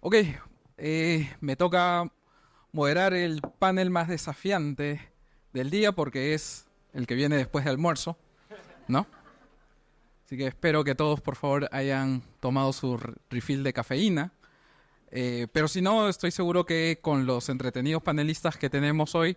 Ok, me toca moderar el panel más desafiante del día porque es el que viene después del almuerzo, ¿no? Así que espero que todos, por favor, hayan tomado su refill de cafeína. Pero si no, estoy seguro que con los entretenidos panelistas que tenemos hoy,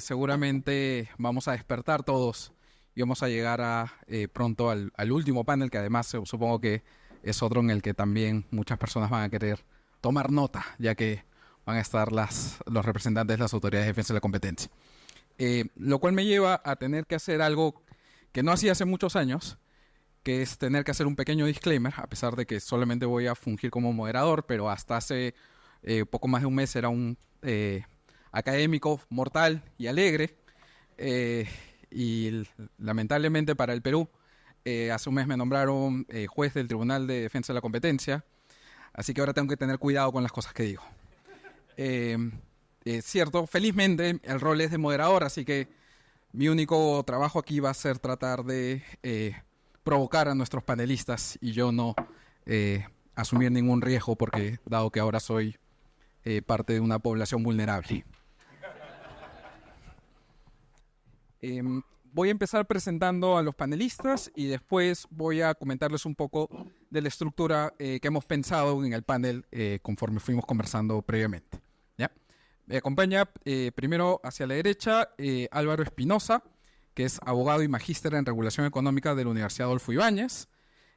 seguramente vamos a despertar todos y vamos a llegar pronto al último panel, que además supongo que es otro en el que también muchas personas van a querer tomar nota, ya que van a estar los representantes de las autoridades de defensa de la competencia. Lo cual me lleva a tener que hacer algo que no hacía hace muchos años, que es tener que hacer un pequeño disclaimer, a pesar de que solamente voy a fungir como moderador, pero hasta hace poco más de un mes era un académico mortal y alegre, y lamentablemente para el Perú, hace un mes me nombraron juez del Tribunal de Defensa de la Competencia, así que ahora tengo que tener cuidado con las cosas que digo. Cierto, felizmente el rol es de moderador, así que mi único trabajo aquí va a ser tratar de provocar a nuestros panelistas y yo no asumir ningún riesgo, porque dado que ahora soy parte de una población vulnerable. Voy a empezar presentando a los panelistas y después voy a comentarles un poco de la estructura que hemos pensado en el panel conforme fuimos conversando previamente. ¿Ya? Me acompaña primero hacia la derecha Álvaro Espinosa, que es abogado y magíster en regulación económica de la Universidad Adolfo Ibáñez,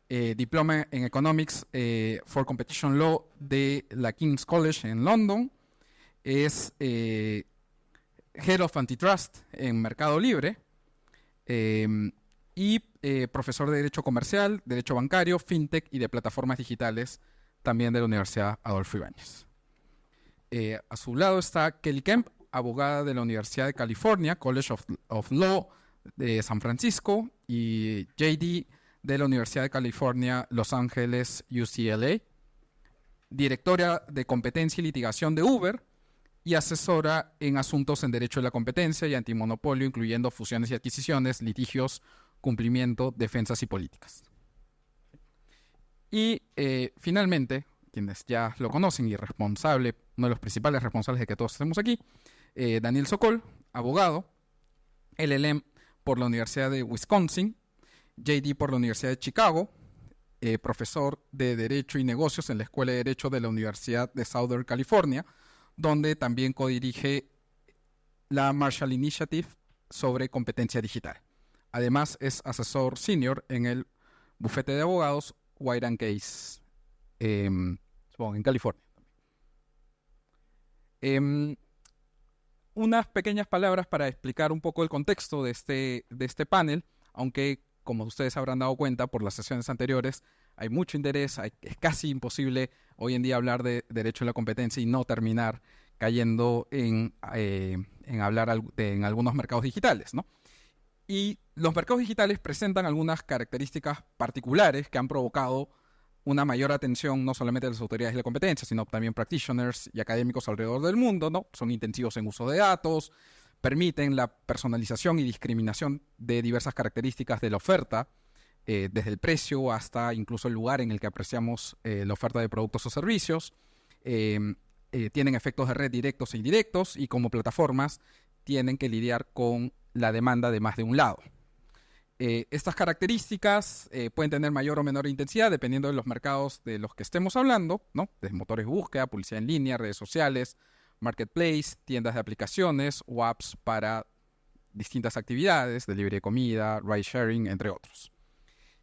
diploma en Economics for Competition Law de la King's College en London, es Head of Antitrust en Mercado Libre y profesor de Derecho Comercial, Derecho Bancario, FinTech y de Plataformas Digitales también de la Universidad Adolfo Ibáñez. A su lado está Kelly Kemp, abogada de la Universidad de California, College of Law de San Francisco, y JD de la Universidad de California, Los Ángeles, UCLA, directora de Competencia y Litigación de Uber y asesora en asuntos en derecho de la competencia y antimonopolio, incluyendo fusiones y adquisiciones, litigios, cumplimiento, defensas y políticas. Y finalmente, quienes ya lo conocen y responsable, uno de los principales responsables de que todos estemos aquí, Daniel Sokol, abogado, LLM por la Universidad de Wisconsin, JD por la Universidad de Chicago, profesor de Derecho y Negocios en la Escuela de Derecho de la Universidad de Southern California, donde también codirige la Marshall Initiative sobre competencia digital. Además, es asesor senior en el bufete de abogados White & Case, supongo, en California. Unas pequeñas palabras para explicar un poco el contexto de este panel, aunque como ustedes habrán dado cuenta por las sesiones anteriores, hay mucho interés, es casi imposible hoy en día hablar de derecho a la competencia y no terminar cayendo en hablar en algunos mercados digitales, ¿no? Y los mercados digitales presentan algunas características particulares que han provocado una mayor atención no solamente de las autoridades de la competencia, sino también practitioners y académicos alrededor del mundo, ¿no? Son intensivos en uso de datos, permiten la personalización y discriminación de diversas características de la oferta, desde el precio hasta incluso el lugar en el que apreciamos la oferta de productos o servicios. Tienen efectos de red directos e indirectos y como plataformas tienen que lidiar con la demanda de más de un lado. Estas características pueden tener mayor o menor intensidad dependiendo de los mercados de los que estemos hablando, ¿no? Desde motores de búsqueda, publicidad en línea, redes sociales, marketplace, tiendas de aplicaciones o apps para distintas actividades, delivery de comida, ride sharing, entre otros.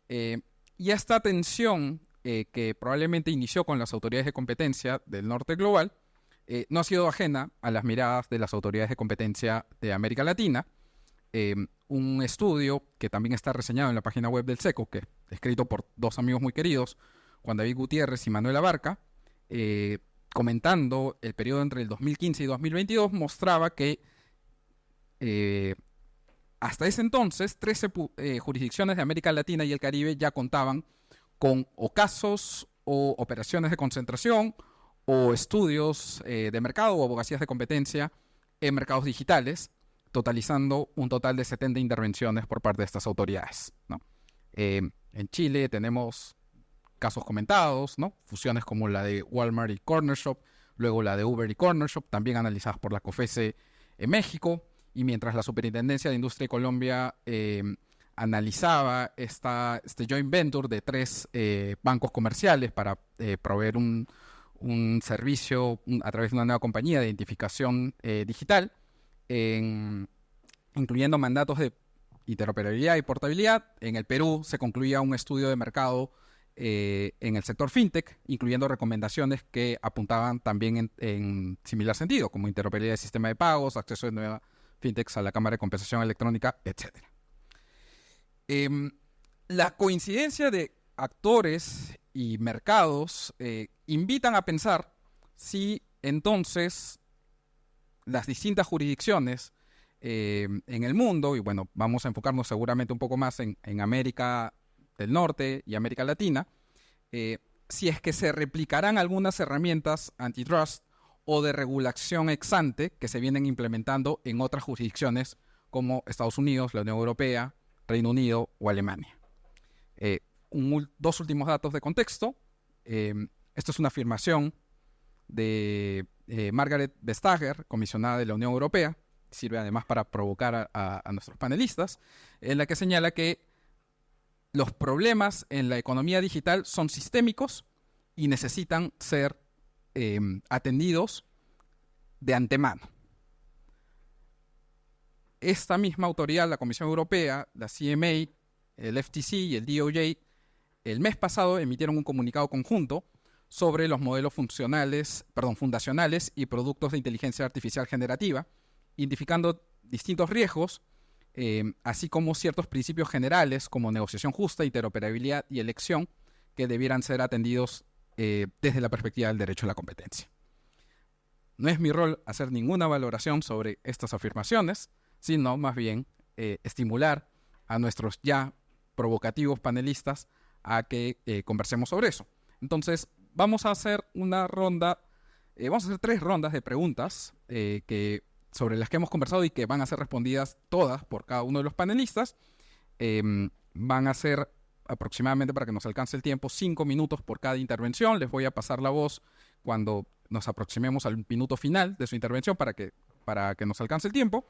Y esta tensión que probablemente inició con las autoridades de competencia del norte global no ha sido ajena a las miradas de las autoridades de competencia de América Latina. Un estudio que también está reseñado en la página web del SECO, que es escrito por dos amigos muy queridos, Juan David Gutiérrez y Manuel Abarca, comentando el periodo entre el 2015 y 2022, mostraba que hasta ese entonces 13 jurisdicciones de América Latina y el Caribe ya contaban con o casos o operaciones de concentración o estudios de mercado o abogacías de competencia en mercados digitales, totalizando un total de 70 intervenciones por parte de estas autoridades, ¿no? En Chile tenemos casos comentados, ¿no? Fusiones como la de Walmart y Corner Shop, luego la de Uber y Corner Shop, también analizadas por la COFECE en México, y mientras la Superintendencia de Industria de Colombia analizaba este joint venture de 3 bancos comerciales para proveer un servicio a través de una nueva compañía de identificación digital, incluyendo mandatos de interoperabilidad y portabilidad. En el Perú se concluía un estudio de mercado en el sector fintech, incluyendo recomendaciones que apuntaban también en similar sentido, como interoperabilidad de sistema de pagos, acceso de nuevas fintechs a la Cámara de Compensación Electrónica, etc. La coincidencia de actores y mercados invitan a pensar si entonces las distintas jurisdicciones en el mundo, y bueno, vamos a enfocarnos seguramente un poco más en América del Norte y América Latina, si es que se replicarán algunas herramientas antitrust o de regulación ex ante que se vienen implementando en otras jurisdicciones como Estados Unidos, la Unión Europea, Reino Unido o Alemania. 2 últimos datos de contexto. Esto es una afirmación de Margaret Vestager, comisionada de la Unión Europea, sirve además para provocar a nuestros panelistas, en la que señala que los problemas en la economía digital son sistémicos y necesitan ser atendidos de antemano. Esta misma autoridad, la Comisión Europea, la CMA, el FTC y el DOJ, el mes pasado emitieron un comunicado conjunto sobre los modelos fundacionales y productos de inteligencia artificial generativa, identificando distintos riesgos, así como ciertos principios generales como negociación justa, interoperabilidad y elección, que debieran ser atendidos desde la perspectiva del derecho a la competencia. No es mi rol hacer ninguna valoración sobre estas afirmaciones, sino más bien estimular a nuestros ya provocativos panelistas a que conversemos sobre eso. Entonces, vamos a hacer 3 rondas de preguntas sobre las que hemos conversado y que van a ser respondidas todas por cada uno de los panelistas. Van a ser aproximadamente, para que nos alcance el tiempo, 5 minutos por cada intervención. Les voy a pasar la voz cuando nos aproximemos al minuto final de su intervención para que nos alcance el tiempo.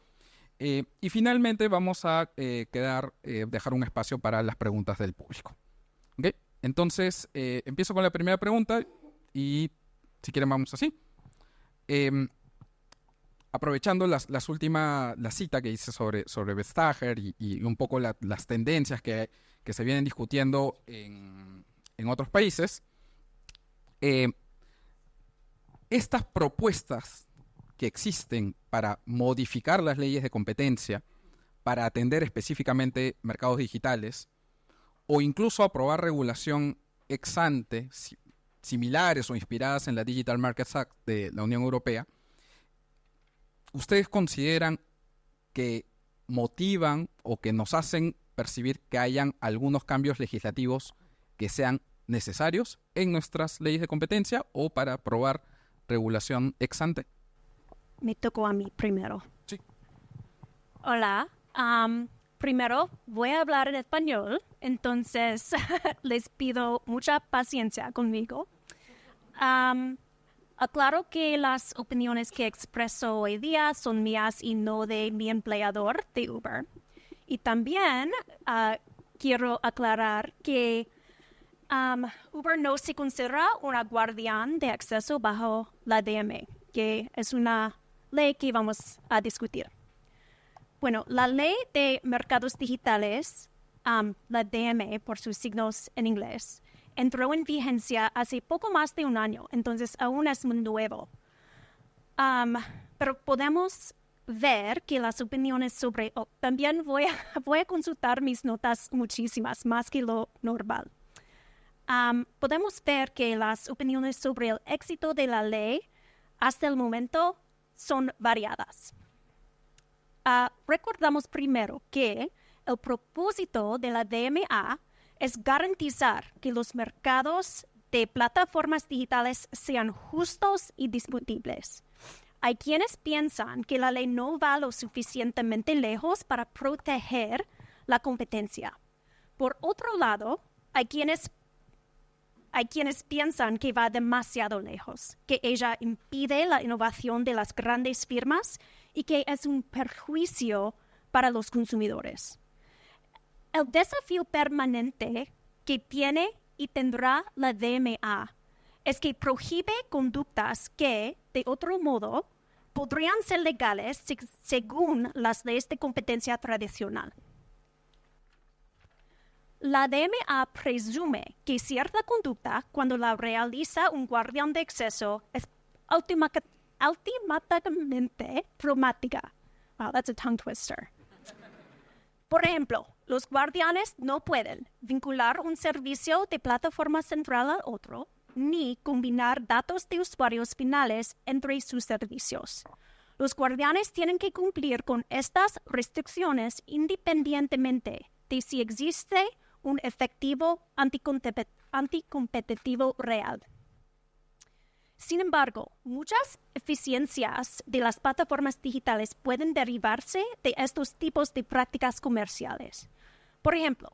Y finalmente vamos a dejar un espacio para las preguntas del público. ¿Okay? Entonces, empiezo con la primera pregunta y si quieren vamos así. Aprovechando la cita que hice sobre Vestager y un poco las tendencias que se vienen discutiendo en otros países, estas propuestas que existen para modificar las leyes de competencia, para atender específicamente mercados digitales, o incluso aprobar regulación ex ante similares o inspiradas en la Digital Markets Act de la Unión Europea, ¿ustedes consideran que motivan o que nos hacen percibir que hayan algunos cambios legislativos que sean necesarios en nuestras leyes de competencia o para aprobar regulación ex ante? Me tocó a mí primero. Sí. Hola. Primero voy a hablar en español, entonces les pido mucha paciencia conmigo. Aclaro que las opiniones que expreso hoy día son mías y no de mi empleador de Uber. Y también quiero aclarar que Uber no se considera una guardián de acceso bajo la DMA, que es una ley que vamos a discutir. Bueno, la Ley de Mercados Digitales, la DMA por sus signos en inglés, entró en vigencia hace poco más de un año, entonces aún es muy nuevo. Pero podemos ver que las opiniones sobre... también voy a consultar mis notas muchísimas, más que lo normal. Podemos ver que las opiniones sobre el éxito de la ley hasta el momento son variadas. Recordamos primero que el propósito de la DMA es garantizar que los mercados de plataformas digitales sean justos y disponibles. Hay quienes piensan que la ley no va lo suficientemente lejos para proteger la competencia. Por otro lado, hay quienes hay quienes piensan que va demasiado lejos, que ella impide la innovación de las grandes firmas y que es un perjuicio para los consumidores. El desafío permanente que tiene y tendrá la DMA es que prohíbe conductas que, de otro modo, podrían ser legales según las leyes de competencia tradicional. La DMA presume que cierta conducta, cuando la realiza un guardián de acceso, es automáticamente traumática. Wow, that's a tongue twister. Por ejemplo, los guardianes no pueden vincular un servicio de plataforma central al otro, ni combinar datos de usuarios finales entre sus servicios. Los guardianes tienen que cumplir con estas restricciones independientemente de si existe un efectivo anticompetitivo real. Sin embargo, muchas eficiencias de las plataformas digitales pueden derivarse de estos tipos de prácticas comerciales. Por ejemplo,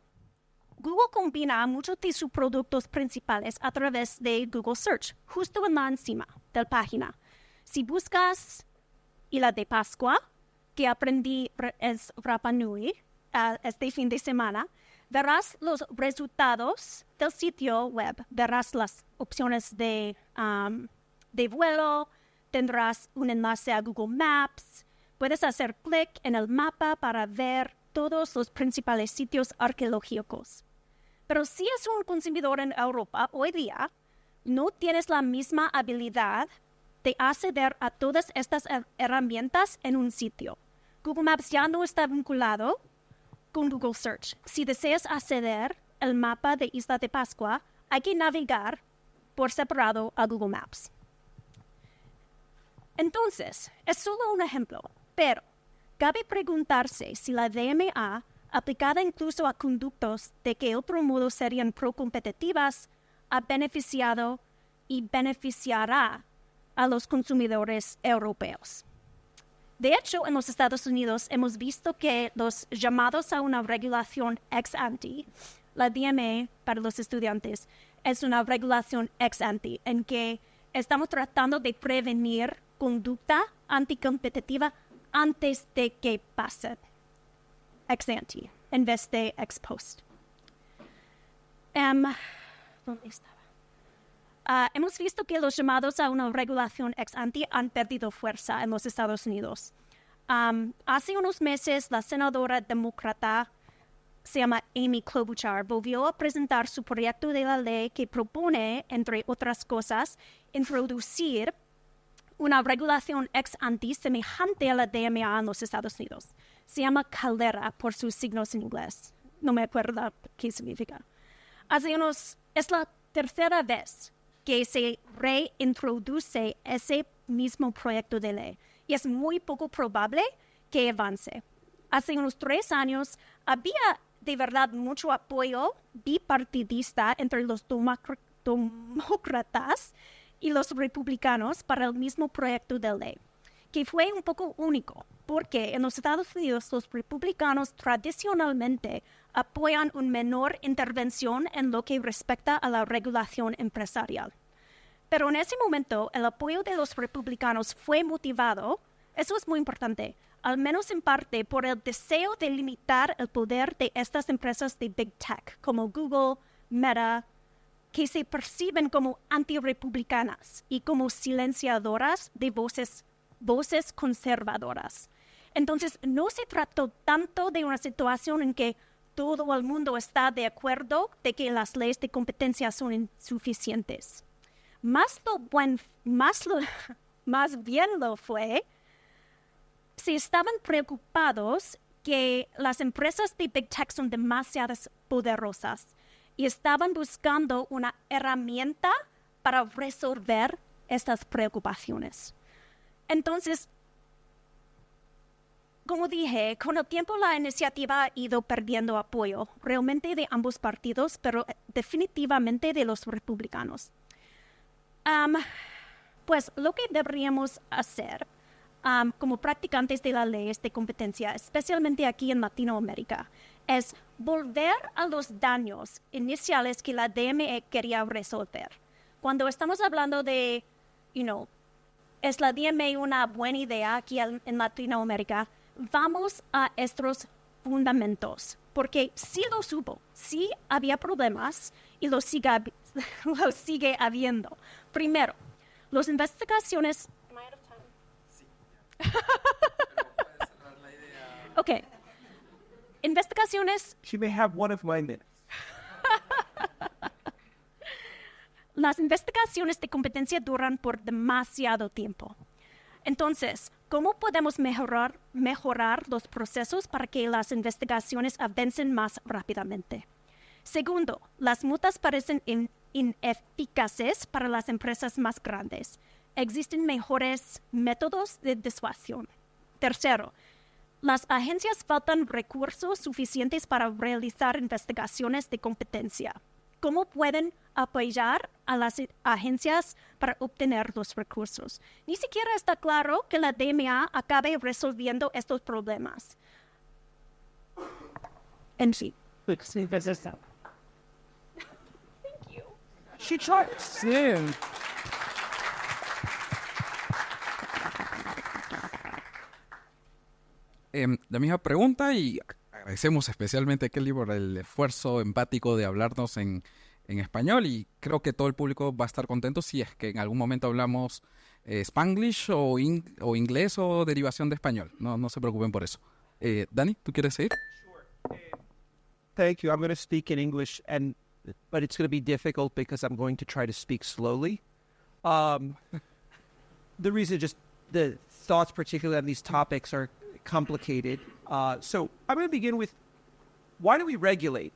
Google combina muchos de sus productos principales a través de Google Search, justo en la encima de la página. Si buscas Isla de Pascua, que aprendí es Rapa Nui este fin de semana, verás los resultados del sitio web, verás las opciones de vuelo, tendrás un enlace a Google Maps, puedes hacer clic en el mapa para ver todos los principales sitios arqueológicos. Pero si es un consumidor en Europa hoy día, no tienes la misma habilidad de acceder a todas estas herramientas en un sitio. Google Maps ya no está vinculado con Google Search. Si deseas acceder al mapa de Isla de Pascua, hay que navegar por separado a Google Maps. Entonces, es solo un ejemplo, pero cabe preguntarse si la DMA, aplicada incluso a conductos de que de otro modo serían pro-competitivas, ha beneficiado y beneficiará a los consumidores europeos. De hecho, en los Estados Unidos hemos visto que los llamados a una regulación ex ante, la DMA para los estudiantes, es una regulación ex ante en que estamos tratando de prevenir conducta anticompetitiva antes de que pase ex ante, en vez de ex post. ¿Dónde estaba? Hemos visto que los llamados a una regulación ex ante han perdido fuerza en los Estados Unidos. Hace unos meses, la senadora demócrata, se llama Amy Klobuchar, volvió a presentar su proyecto de la ley que propone, entre otras cosas, introducir una regulación ex ante semejante a la DMA en los Estados Unidos. Se llama Caldera por sus signos en inglés. No me acuerdo qué significa. Es la tercera vez que se reintroduce ese mismo proyecto de ley y es muy poco probable que avance. Hace unos 3 años había de verdad mucho apoyo bipartidista entre los demócratas y los republicanos para el mismo proyecto de ley, que fue un poco único, porque en los Estados Unidos los republicanos tradicionalmente apoyan una menor intervención en lo que respecta a la regulación empresarial. Pero en ese momento el apoyo de los republicanos fue motivado, eso es muy importante, al menos en parte por el deseo de limitar el poder de estas empresas de Big Tech, como Google, Meta, que se perciben como antirrepublicanas y como silenciadoras de voces conservadoras. Entonces, no se trató tanto de una situación en que todo el mundo está de acuerdo de que las leyes de competencia son insuficientes. Más bien lo fue, si estaban preocupados que las empresas de Big Tech son demasiado poderosas y estaban buscando una herramienta para resolver estas preocupaciones. Entonces, como dije, con el tiempo la iniciativa ha ido perdiendo apoyo, realmente de ambos partidos, pero definitivamente de los republicanos. Pues lo que deberíamos hacer como practicantes de las leyes de competencia, especialmente aquí en Latinoamérica, es volver a los daños iniciales que la DME quería resolver. Cuando estamos hablando de, ¿es la DME una buena idea aquí en Latinoamérica? Vamos a estos fundamentos, porque sí los hubo, sí había problemas y los sigue habiendo. Primero, las investigaciones... Ok. Investigaciones... She may have one of my minutes. Las investigaciones de competencia duran por demasiado tiempo. Entonces, ¿cómo podemos mejorar los procesos para que las investigaciones avancen más rápidamente? Segundo, las multas parecen ineficaces para las empresas más grandes. Existen mejores métodos de disuasión. Tercero, las agencias faltan recursos suficientes para realizar investigaciones de competencia. ¿Cómo pueden apoyar a las agencias para obtener los recursos? Ni siquiera está claro que la DMA acabe resolviendo estos problemas. En fin. Thank you. She tried. Sim. La misma pregunta, y agradecemos especialmente a Kelly por el esfuerzo empático de hablarnos en español, y creo que todo el público va a estar contento si es que en algún momento hablamos Spanglish o inglés o derivación de español. No se preocupen por eso. Dani, ¿tú quieres seguir? Sure. Thank you. I'm going to speak in English, but it's going to be difficult because I'm going to try to speak slowly. The reason, just the thoughts, particularly on these topics, are complicated. So I'm going to begin with, why do we regulate?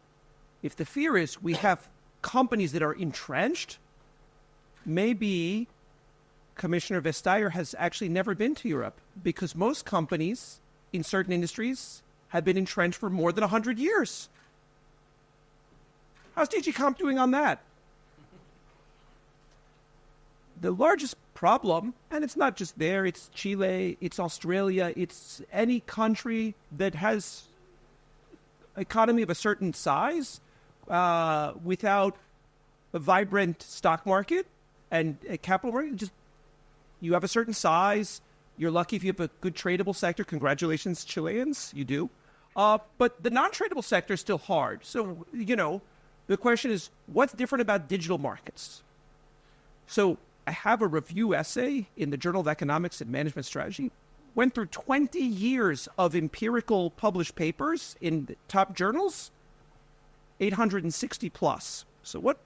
If the fear is we have companies that are entrenched, maybe Commissioner Vestager has actually never been to Europe, because most companies in certain industries have been entrenched for more than 100 years. How's DG Comp doing on that? The largest problem, and it's not just there, it's Chile, it's Australia, it's any country that has economy of a certain size without a vibrant stock market and a capital market. Just, you have a certain size, you're lucky if you have a good tradable sector. Congratulations, Chileans, you do. But the non-tradable sector is still hard. So, the question is, what's different about digital markets? So I have a review essay in the Journal of Economics and Management Strategy. Went through 20 years of empirical published papers in the top journals, 860 plus. So what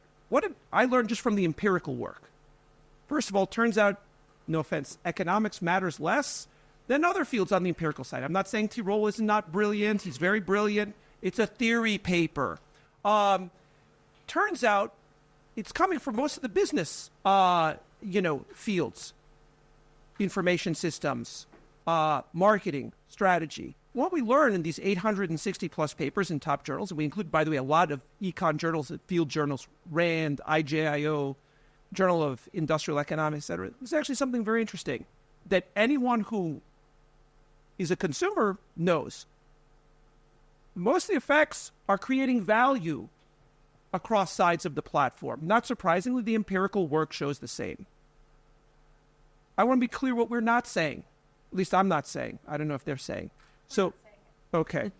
did I learn just from the empirical work? First of all, turns out, no offense, economics matters less than other fields on the empirical side. I'm not saying Tirol is not brilliant. He's very brilliant. It's a theory paper. Turns out it's coming from most of the business, fields, information systems, marketing, strategy. What we learn in these 860 plus papers in top journals, and we include, by the way, a lot of econ journals, field journals, RAND, IJIO, Journal of Industrial Economics, etc. It's actually something very interesting that anyone who is a consumer knows. Most of the effects are creating value across sides of the platform. Not surprisingly, the empirical work shows the same. I want to be clear what we're not saying. At least I'm not saying. I don't know if they're saying. So, okay.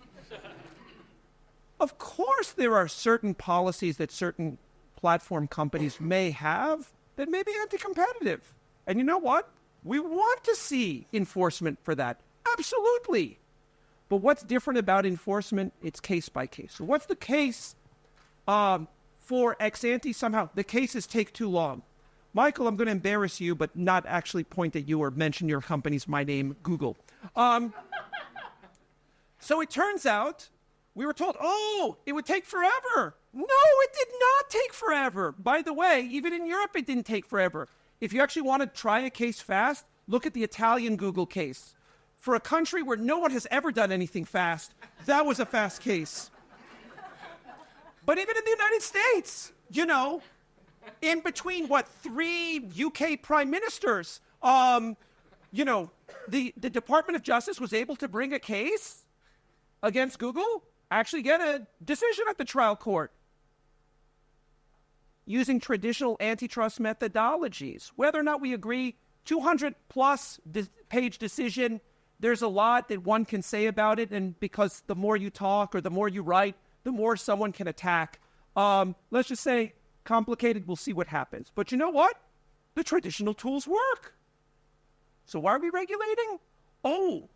Of course, there are certain policies that certain platform companies may have that may be anti-competitive. And you know what? We want to see enforcement for that. Absolutely. But what's different about enforcement? It's case by case. So what's the case for ex-ante? Somehow the cases take too long. Michael, I'm going to embarrass you, but not actually point at you or mention your company's my name, Google. So it turns out we were told, it would take forever. No, it did not take forever. By the way, even in Europe, it didn't take forever. If you actually want to try a case fast, look at the Italian Google case. For a country where no one has ever done anything fast, that was a fast case. But even in the United States, in between, 3 UK prime ministers, the Department of Justice was able to bring a case against Google actually get a decision at the trial court using traditional antitrust methodologies. Whether or not we agree, 200-plus page decision, there's a lot that one can say about it, and because the more you talk or the more you write, the more someone can attack. Let's just say complicated, we'll see what happens. But you know what? The traditional tools work. So why are we regulating? Oh,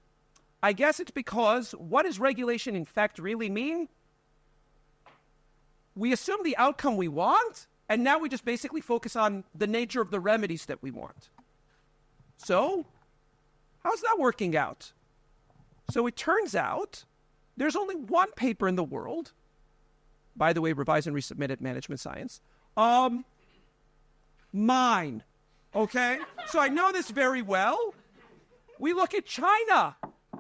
I guess it's because what does regulation in fact really mean? We assume the outcome we want, and now we just basically focus on the nature of the remedies that we want. So, how's that working out? So it turns out there's only one paper in the world, by the way, revised and resubmitted Management Science, mine, okay? So I know this very well. We look at China.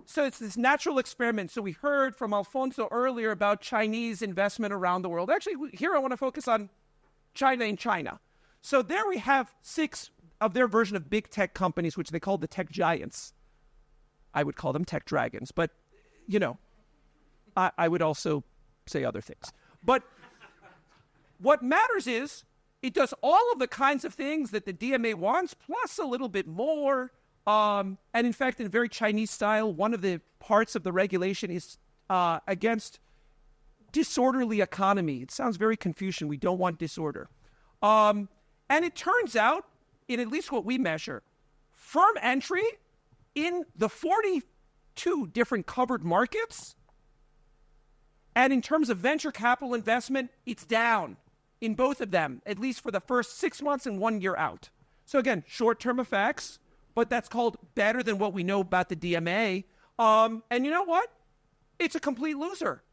So it's this natural experiment. So we heard from Alfonso earlier about Chinese investment around the world. Actually, here I want to focus on China in China. So there we have 6 of their version of big tech companies, which they call the tech giants. I would call them tech dragons, but, you know, I would also say other things. But what matters is it does all of the kinds of things that the DMA wants, plus a little bit more. And in fact, in a very Chinese style, one of the parts of the regulation is against disorderly economy. It sounds very Confucian. We don't want disorder. And it turns out, in at least what we measure, firm entry in the 42 different covered markets, and in terms of venture capital investment, it's down in both of them, at least for the first 6 months and 1 year out. So again, short-term effects, but that's called better than what we know about the DMA. And you know what? It's a complete loser.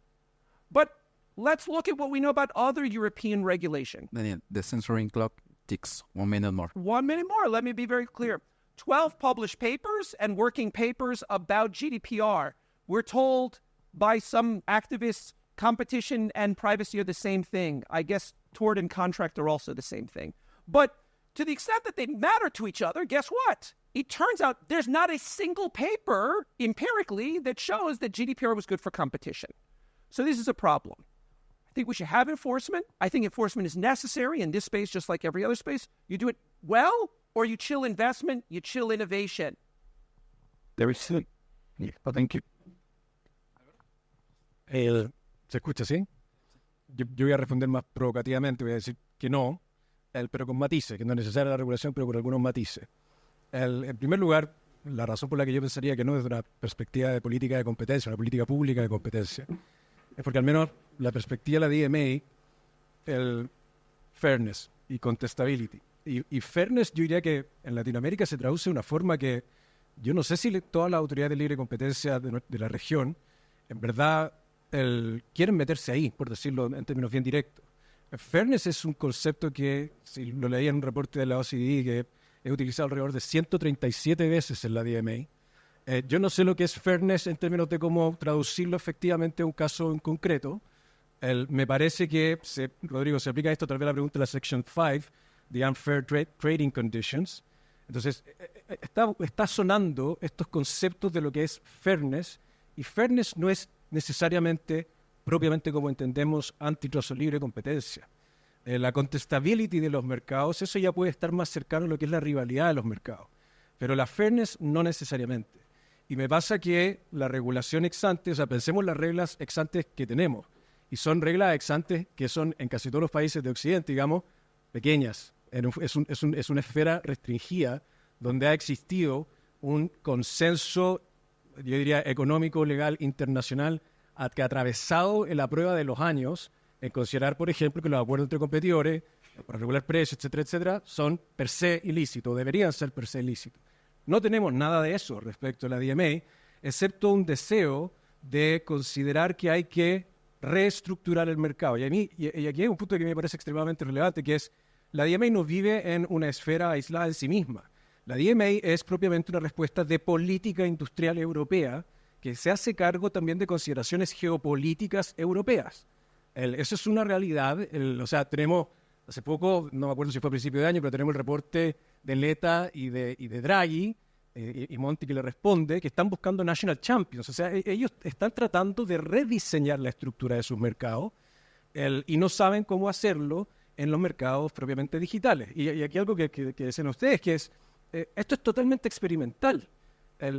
But let's look at what we know about other European regulation. Daniel, the censoring clock ticks 1 minute more. 1 minute more. Let me be very clear. 12 published papers and working papers about GDPR. We're told by some activists, competition and privacy are the same thing. I guess tort and contract are also the same thing. But to the extent that they matter to each other, guess what? It turns out there's not a single paper empirically that shows that GDPR was good for competition. So this is a problem. I think we should have enforcement. I think enforcement is necessary in this space, just like every other space. You do it well, or you chill investment, you chill innovation. There is... Oh, thank you. ¿Se escucha así? Yo voy a responder más provocativamente, voy a decir que no, pero con matices, que no es necesaria la regulación, pero con algunos matices. En primer lugar, la razón por la que yo pensaría que no desde una perspectiva de política de competencia, una política pública de competencia, es porque al menos la perspectiva de la DMA, el fairness y contestability. Y fairness yo diría que en Latinoamérica se traduce de una forma que yo no sé si todas las autoridades de libre competencia de la región en verdad quieren meterse ahí, por decirlo en términos bien directos. Fairness es un concepto que, si lo leía en un reporte de la OCDE, que he utilizado alrededor de 137 veces en la DMA. Yo no sé lo que es fairness en términos de cómo traducirlo efectivamente a un caso en concreto. Me parece que, Rodrigo, se aplica esto, tal vez la pregunta de la Section 5, the Unfair Trading Conditions. Entonces, está sonando estos conceptos de lo que es fairness, y fairness no es necesariamente, propiamente como entendemos, antitrust o libre competencia. La contestability de los mercados, eso ya puede estar más cercano a lo que es la rivalidad de los mercados. Pero la fairness no necesariamente. Y me pasa que la regulación ex ante, o sea, pensemos las reglas ex ante que tenemos, y son reglas ex ante que son en casi todos los países de Occidente, digamos, pequeñas. Es una esfera restringida donde ha existido un consenso, yo diría, económico, legal, internacional, que ha atravesado en la prueba de los años en considerar, por ejemplo, que los acuerdos entre competidores para regular precios, etcétera, etcétera, son per se ilícitos, deberían ser per se ilícitos. No tenemos nada de eso respecto a la DMA, excepto un deseo de considerar que hay que reestructurar el mercado. Y aquí hay un punto que me parece extremadamente relevante, que es la DMA no vive en una esfera aislada en sí misma. La DMA es propiamente una respuesta de política industrial europea que se hace cargo también de consideraciones geopolíticas europeas. Eso es una realidad. O sea, tenemos, hace poco, no me acuerdo si fue a principio de año, pero tenemos el reporte de Letta y de Draghi, y Monti que le responde, que están buscando national champions. O sea, ellos están tratando de rediseñar la estructura de sus mercados y no saben cómo hacerlo en los mercados propiamente digitales. Y aquí algo que dicen ustedes, que es, esto es totalmente experimental.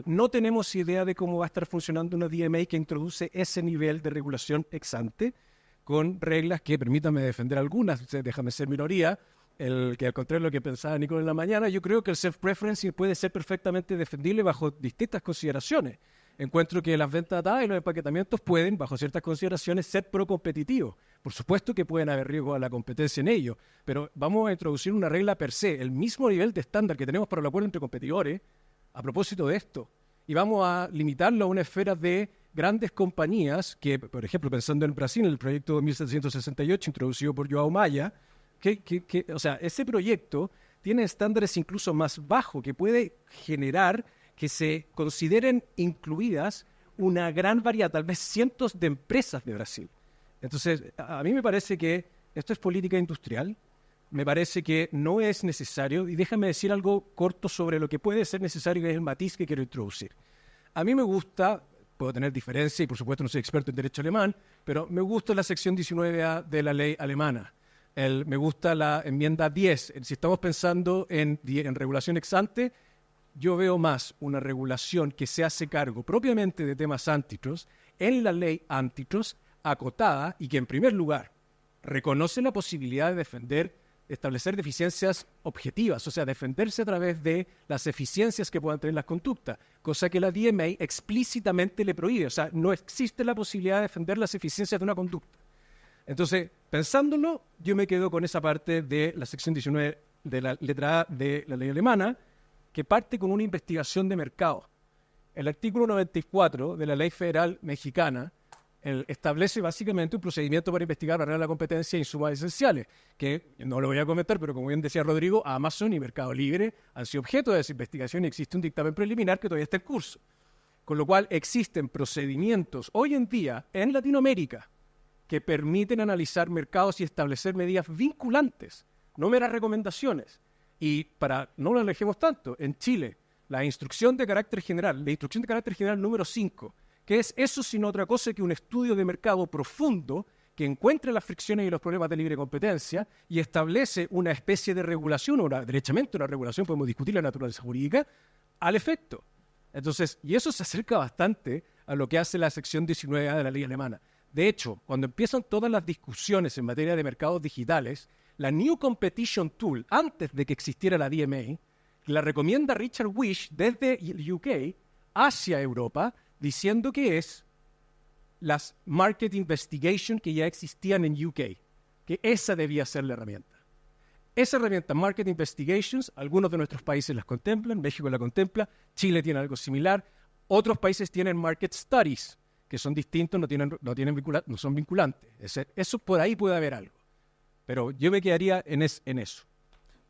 No tenemos idea de cómo va a estar funcionando una DMA que introduce ese nivel de regulación ex ante, con reglas que, permítanme defender algunas, déjame ser minoría, que al contrario de lo que pensaba Nico en la mañana, yo creo que el self-preferencing puede ser perfectamente defendible bajo distintas consideraciones. Encuentro que las ventas datadas y los empaquetamientos pueden, bajo ciertas consideraciones, ser pro-competitivos. Por supuesto que pueden haber riesgos a la competencia en ello, pero vamos a introducir una regla per se, el mismo nivel de estándar que tenemos para el acuerdo entre competidores, a propósito de esto. Y vamos a limitarlo a una esfera de grandes compañías que, por ejemplo, pensando en Brasil, en el proyecto 1768 introducido por João Maia, o sea, ese proyecto tiene estándares incluso más bajos que puede generar que se consideren incluidas una gran variedad, tal vez cientos de empresas de Brasil. Entonces, a mí me parece que esto es política industrial, me parece que no es necesario, y déjame decir algo corto sobre lo que puede ser necesario, que es el matiz que quiero introducir. A mí me gusta, puedo tener diferencia, y por supuesto no soy experto en derecho alemán, pero me gusta la sección 19A de la ley alemana. Me gusta la enmienda 10. Si estamos pensando en regulación ex ante, yo veo más una regulación que se hace cargo propiamente de temas antitrust en la ley antitrust acotada y que en primer lugar reconoce la posibilidad de establecer deficiencias objetivas, o sea, defenderse a través de las eficiencias que puedan tener las conductas, cosa que la DMA explícitamente le prohíbe, o sea, no existe la posibilidad de defender las eficiencias de una conducta. Entonces, pensándolo, yo me quedo con esa parte de la sección 19 de la letra A de la ley alemana, que parte con una investigación de mercado. El artículo 94 de la ley federal mexicana establece básicamente un procedimiento para investigar barreras a la competencia e insumos esenciales, que no lo voy a comentar, pero como bien decía Rodrigo, Amazon y Mercado Libre han sido objeto de esa investigación y existe un dictamen preliminar que todavía está en curso. Con lo cual existen procedimientos hoy en día en Latinoamérica que permiten analizar mercados y establecer medidas vinculantes, no meras recomendaciones. Y para no lo alejemos tanto, en Chile, la instrucción de carácter general número 5, que es eso sin otra cosa que un estudio de mercado profundo que encuentre las fricciones y los problemas de libre competencia y establece una especie de regulación, o derechamente una regulación, podemos discutir la naturaleza jurídica, al efecto. Entonces, y eso se acerca bastante a lo que hace la sección 19A de la ley alemana. De hecho, cuando empiezan todas las discusiones en materia de mercados digitales, la New Competition Tool, antes de que existiera la DMA, la recomienda Richard Wish desde UK hacia Europa, diciendo que es las Market Investigation que ya existían en UK, que esa debía ser la herramienta. Esa herramienta, Market Investigations, algunos de nuestros países las contemplan, México la contempla, Chile tiene algo similar, otros países tienen Market Studies, que son distintos, no son vinculantes. Eso por ahí puede haber algo. Pero yo me quedaría en eso.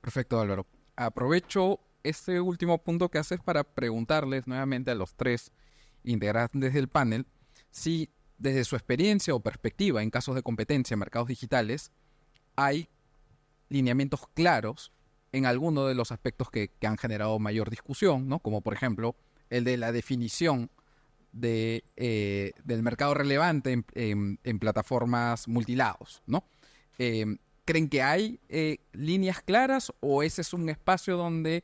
Perfecto, Álvaro. Aprovecho este último punto que haces para preguntarles nuevamente a los tres integrantes del panel si desde su experiencia o perspectiva en casos de competencia en mercados digitales hay lineamientos claros en alguno de los aspectos que han generado mayor discusión, ¿no? Como por ejemplo el de la definición del mercado relevante en plataformas multilados, ¿no? ¿Creen que hay líneas claras o ese es un espacio donde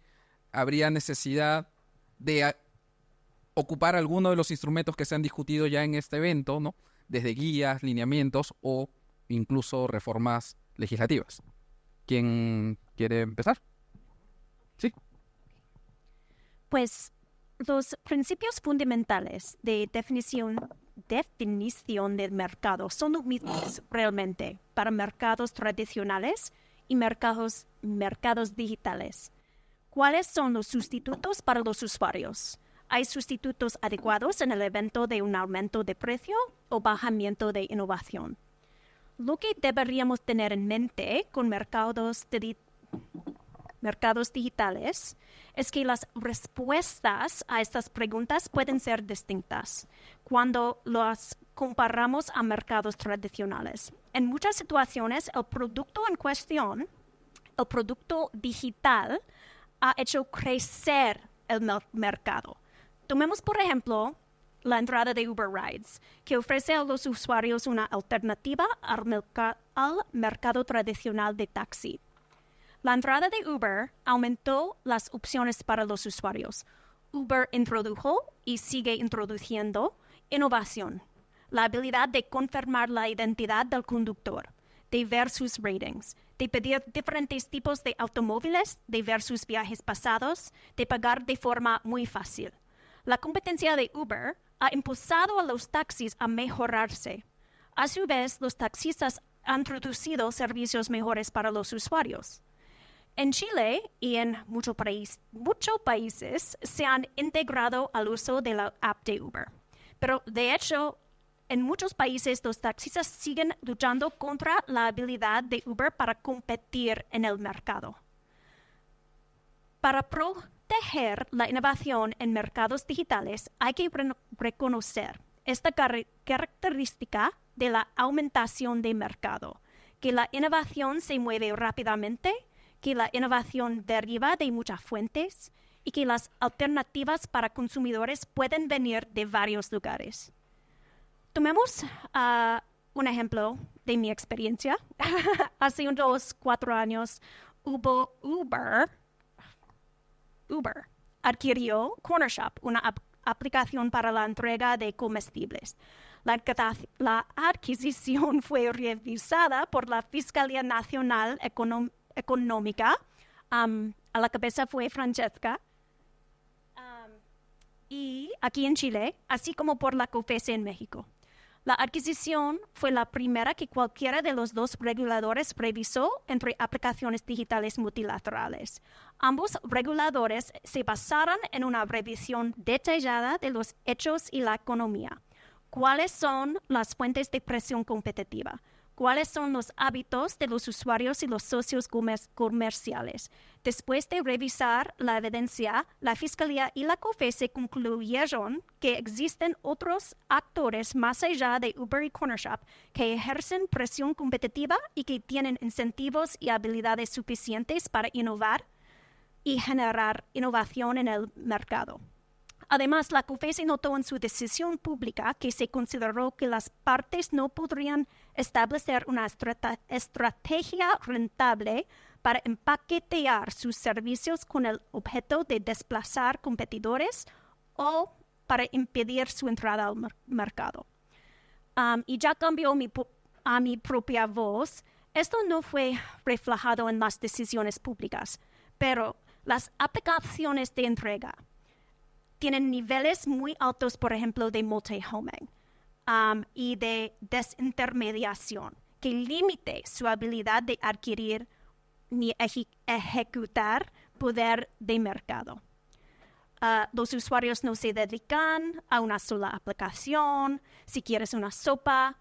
habría necesidad de ocupar alguno de los instrumentos que se han discutido ya en este evento, ¿no? Desde guías, lineamientos o incluso reformas legislativas? ¿Quién quiere empezar? Sí. Pues los principios fundamentales de definición del mercado son los mismos realmente para mercados tradicionales y mercados digitales. ¿Cuáles son los sustitutos para los usuarios? ¿Hay sustitutos adecuados en el evento de un aumento de precio o bajamiento de innovación? Lo que deberíamos tener en mente con mercados digitales es que las respuestas a estas preguntas pueden ser distintas cuando las comparamos a mercados tradicionales. En muchas situaciones, el producto en cuestión, el producto digital, ha hecho crecer el mercado. Tomemos, por ejemplo, la entrada de Uber Rides, que ofrece a los usuarios una alternativa al mercado tradicional de taxi. La entrada de Uber aumentó las opciones para los usuarios. Uber introdujo y sigue introduciendo innovación, la habilidad de confirmar la identidad del conductor, de ver sus ratings, de pedir diferentes tipos de automóviles, de ver sus viajes pasados, de pagar de forma muy fácil. La competencia de Uber ha impulsado a los taxis a mejorarse. A su vez, los taxistas han introducido servicios mejores para los usuarios. En Chile y en muchos países se han integrado al uso de la app de Uber. Pero, de hecho, en muchos países los taxistas siguen luchando contra la habilidad de Uber para competir en el mercado. Para proteger la innovación en mercados digitales, hay que reconocer esta característica de la aumentación de mercado, que la innovación se mueve rápidamente, que la innovación deriva de muchas fuentes y que las alternativas para consumidores pueden venir de varios lugares. Tomemos un ejemplo de mi experiencia. Hace unos 4 años, Uber adquirió Cornershop, una aplicación para la entrega de comestibles. La adquisición fue revisada por la Fiscalía Nacional Económica, a la cabeza fue Francesca, y aquí en Chile, así como por la COFECE en México. La adquisición fue la primera que cualquiera de los dos reguladores revisó entre aplicaciones digitales multilaterales. Ambos reguladores se basaron en una revisión detallada de los hechos y la economía. ¿Cuáles son las fuentes de presión competitiva? ¿Cuáles son los hábitos de los usuarios y los socios comerciales? Después de revisar la evidencia, la Fiscalía y la COFECE concluyeron que existen otros actores más allá de Uber y Cornershop que ejercen presión competitiva y que tienen incentivos y habilidades suficientes para innovar y generar innovación en el mercado. Además, la COFECE notó en su decisión pública que se consideró que las partes no podrían establecer una estrategia rentable para empaquetear sus servicios con el objeto de desplazar competidores o para impedir su entrada al mercado. Y ya cambió a mi propia voz. Esto no fue reflejado en las decisiones públicas, pero las aplicaciones de entrega tienen niveles muy altos, por ejemplo, de multi-homing y de desintermediación, que limite su habilidad de adquirir ni ejecutar poder de mercado. Los usuarios no se dedican a una sola aplicación. Si quieres una sopa,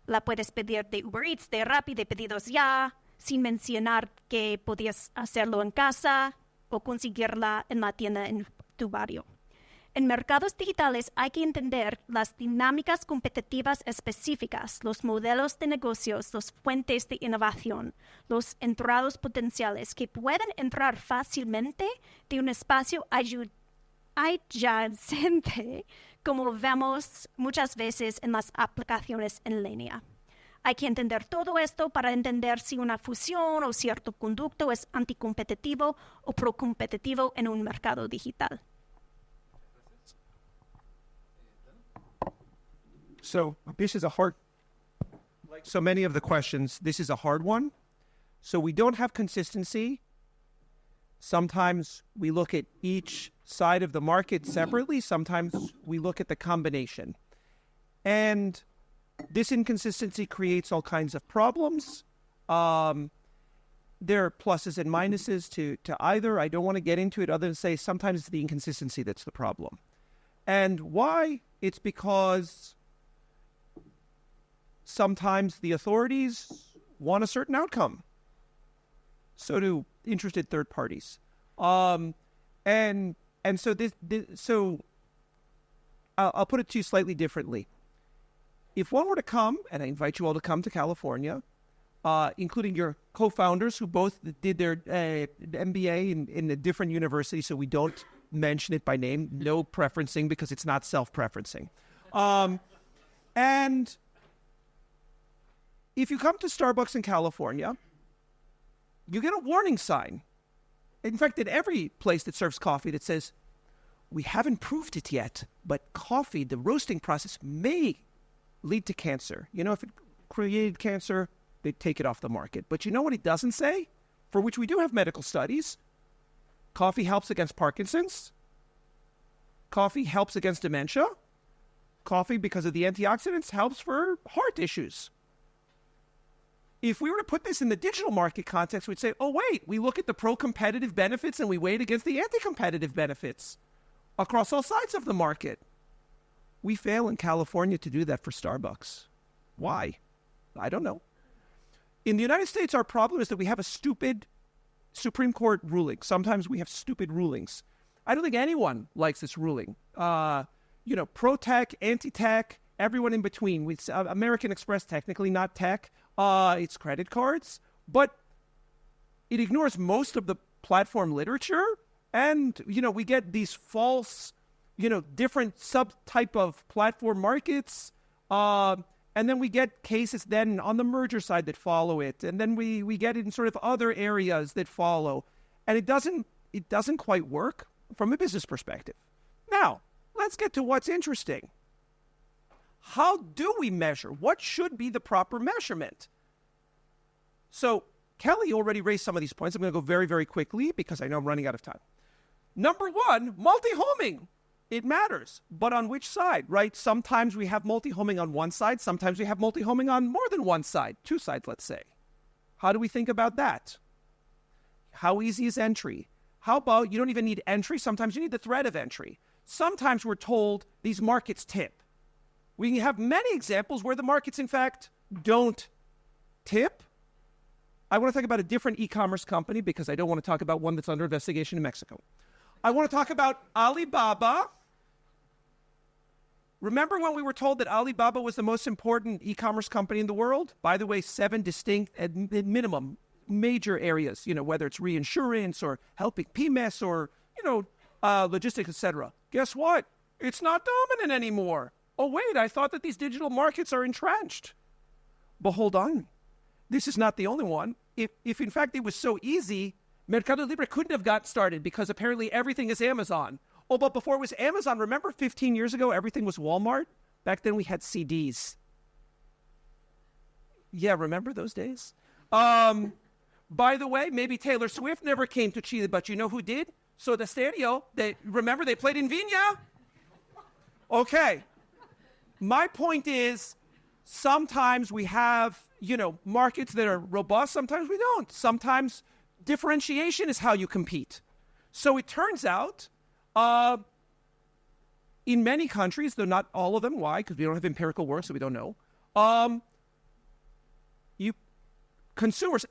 la puedes pedir de Uber Eats, de Rappi, de Pedidos Ya, sin mencionar que podías hacerlo en casa o conseguirla en la tienda en tu barrio. En mercados digitales hay que entender las dinámicas competitivas específicas, los modelos de negocios, las fuentes de innovación, los entrados potenciales que pueden entrar fácilmente de un espacio adyacente, como vemos muchas veces en las aplicaciones en línea. Hay que entender todo esto para entender si una fusión o cierto conducto es anticompetitivo o procompetitivo en un mercado digital. So this is like so many of the questions, this is a hard one. So we don't have consistency. Sometimes we look at each side of the market separately. Sometimes we look at the combination. And this inconsistency creates all kinds of problems. There are pluses and minuses to either. I don't want to get into it other than say sometimes it's the inconsistency that's the problem. And why? It's because sometimes the authorities want a certain outcome. So do interested third parties. And so I'll put it to you slightly differently. If one were to come, and I invite you all to come to California, including your co-founders who both did their MBA in a different university, so we don't mention it by name. No preferencing because it's not self-preferencing. And if you come to Starbucks in California, you get a warning sign. In fact, at every place that serves coffee that says, we haven't proved it yet, but coffee, the roasting process may lead to cancer. You know, if it created cancer, they'd take it off the market. But you know what it doesn't say? For which we do have medical studies. Coffee helps against Parkinson's. Coffee helps against dementia. Coffee, because of the antioxidants, helps for heart issues. If we were to put this in the digital market context, we'd say, oh, wait, we look at the pro-competitive benefits and we weigh it against the anti-competitive benefits across all sides of the market. We fail in California to do that for Starbucks. Why? I don't know. In the United States, our problem is that we have a stupid Supreme Court ruling. Sometimes we have stupid rulings. I don't think anyone likes this ruling. Pro-tech, anti-tech, everyone in between. American Express, technically not tech. It's credit cards. But it ignores most of the platform literature. And, we get these false, different subtype of platform markets. And then we get cases then on the merger side that follow it. And then we get it in sort of other areas that follow. And it doesn't quite work from a business perspective. Now, let's get to what's interesting. How do we measure? What should be the proper measurement? So Kelly already raised some of these points. I'm going to go very, very quickly because I know I'm running out of time. Number one, multi-homing. It matters, but on which side, right? Sometimes we have multi-homing on one side. Sometimes we have multi-homing on more than one side, two sides, let's say. How do we think about that? How easy is entry? How about you don't even need entry? Sometimes you need the threat of entry. Sometimes we're told these markets tip. We have many examples where the markets, in fact, don't tip. I want to talk about a different e-commerce company because I don't want to talk about one that's under investigation in Mexico. I want to talk about Alibaba. Remember when we were told that Alibaba was the most important e-commerce company in the world? By the way, 7 distinct, at minimum, major areas, whether it's reinsurance or helping PMS or, logistics, etc. Guess what? It's not dominant anymore. Oh, wait, I thought that these digital markets are entrenched. But hold on. This is not the only one. If in fact it was so easy, Mercado Libre couldn't have got started because apparently everything is Amazon. Oh, but before it was Amazon, remember 15 years ago, everything was Walmart? Back then we had CDs. Yeah, remember those days? By the way, maybe Taylor Swift never came to Chile, but you know who did? Soda Stereo. Remember they played in Viña? Okay. My point is, sometimes we have, markets that are robust. Sometimes we don't. Sometimes differentiation is how you compete. So it turns out, in many countries, though not all of them, why? Because we don't have empirical work, so we don't know. Consumers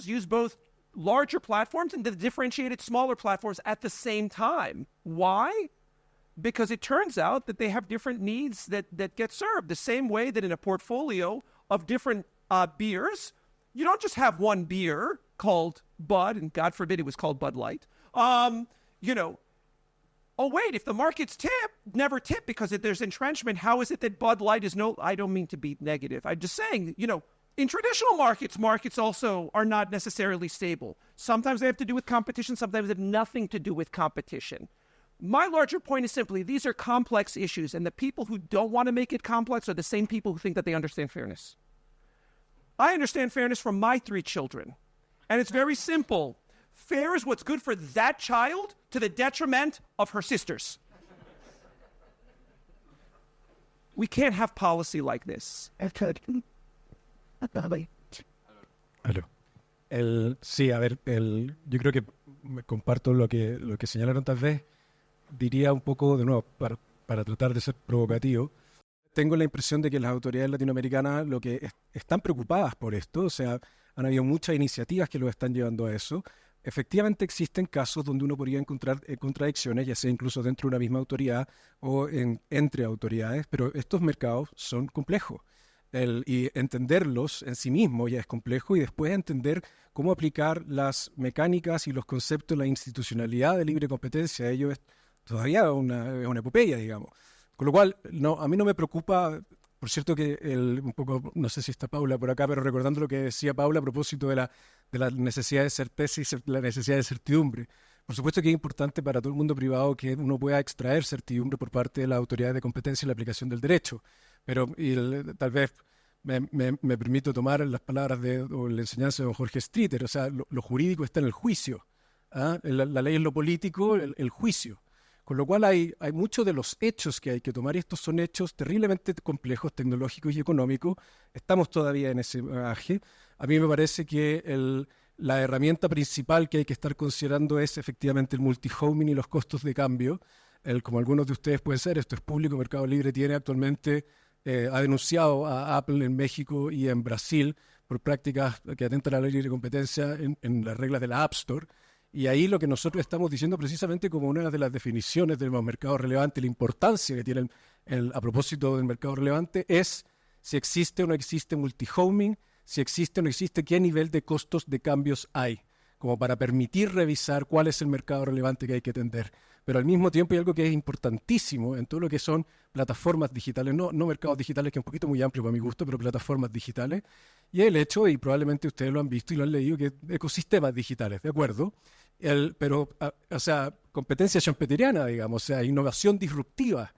use both larger platforms and the differentiated smaller platforms at the same time. Why? Because it turns out that they have different needs that get served. The same way that in a portfolio of different beers, you don't just have one beer called Bud, and God forbid it was called Bud Light. Oh, wait, if the markets never tip because if there's entrenchment, how is it that Bud Light is I don't mean to be negative. I'm just saying, in traditional markets also are not necessarily stable. Sometimes they have to do with competition. Sometimes they have nothing to do with competition. My larger point is simply, these are complex issues, and the people who don't want to make it complex are the same people who think that they understand fairness. I understand fairness from my 3 children, and it's very simple. Fair is what's good for that child to the detriment of her sisters. We can't have policy like this. Sí, a ver, yo creo que comparto lo que señalaron tal vez. Diría un poco, de nuevo, para tratar de ser provocativo, tengo la impresión de que las autoridades latinoamericanas lo que están preocupadas por esto, o sea, han habido muchas iniciativas que los están llevando a eso. Efectivamente existen casos donde uno podría encontrar contradicciones, ya sea incluso dentro de una misma autoridad o entre autoridades, pero estos mercados son complejos. y entenderlos en sí mismo ya es complejo, y después entender cómo aplicar las mecánicas y los conceptos, la institucionalidad de libre competencia, ello es todavía una epopeya, digamos. Con lo cual, no, a mí no me preocupa, por cierto que un poco, no sé si está Paula por acá, pero recordando lo que decía Paula a propósito de la necesidad de certeza y la necesidad de certidumbre. Por supuesto que es importante para todo el mundo privado que uno pueda extraer certidumbre por parte de las autoridades de competencia y la aplicación del derecho. Pero tal vez me permito tomar las palabras o la enseñanza de don Jorge Streeter, o sea, lo jurídico está en el juicio. ¿Ah? La ley es lo político, el juicio. Con lo cual hay muchos de los hechos que hay que tomar, y estos son hechos terriblemente complejos, tecnológicos y económicos. Estamos todavía en ese bagaje. A mí me parece que la herramienta principal que hay que estar considerando es efectivamente el multi-homing y los costos de cambio. Como algunos de ustedes pueden ser, esto es público, Mercado Libre tiene actualmente, ha denunciado a Apple en México y en Brasil por prácticas que atentan a la libre competencia en las reglas de la App Store. Y ahí lo que nosotros estamos diciendo precisamente como una de las definiciones del mercado relevante, la importancia que tiene a propósito del mercado relevante, es si existe o no existe multi-homing, si existe o no existe, qué nivel de costos de cambios hay, como para permitir revisar cuál es el mercado relevante que hay que atender. Pero al mismo tiempo hay algo que es importantísimo en todo lo que son plataformas digitales, no mercados digitales, que es un poquito muy amplio para mi gusto, pero plataformas digitales, y el hecho, y probablemente ustedes lo han visto y lo han leído, que ecosistemas digitales, ¿de acuerdo? Pero, o sea, competencia schumpeteriana, digamos, o sea, innovación disruptiva,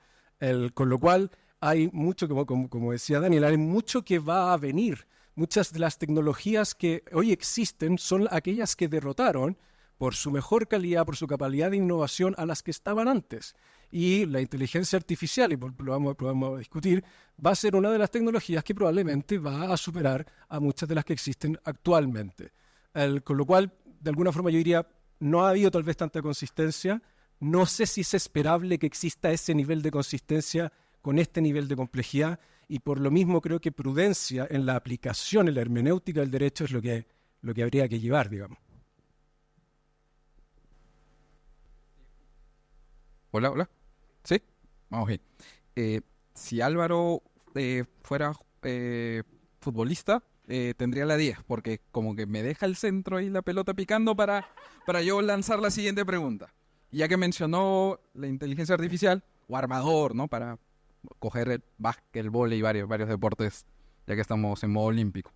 con lo cual hay mucho, como decía Daniel, hay mucho que va a venir. Muchas de las tecnologías que hoy existen son aquellas que derrotaron por su mejor calidad, por su capacidad de innovación a las que estaban antes. Y la inteligencia artificial, y lo vamos a discutir, va a ser una de las tecnologías que probablemente va a superar a muchas de las que existen actualmente. Con lo cual, de alguna forma yo diría, no ha habido tal vez tanta consistencia. No sé si es esperable que exista ese nivel de consistencia con este nivel de complejidad, y por lo mismo creo que prudencia en la aplicación, en la hermenéutica del derecho es lo que habría que llevar, digamos. Hola. ¿Sí? Vamos bien. Si Álvaro fuera futbolista, tendría la 10, porque como que me deja el centro y la pelota picando para yo lanzar la siguiente pregunta. Ya que mencionó la inteligencia artificial, o armador, ¿no? Para coger el básquet, el vóley y varios deportes, ya que estamos en modo olímpico.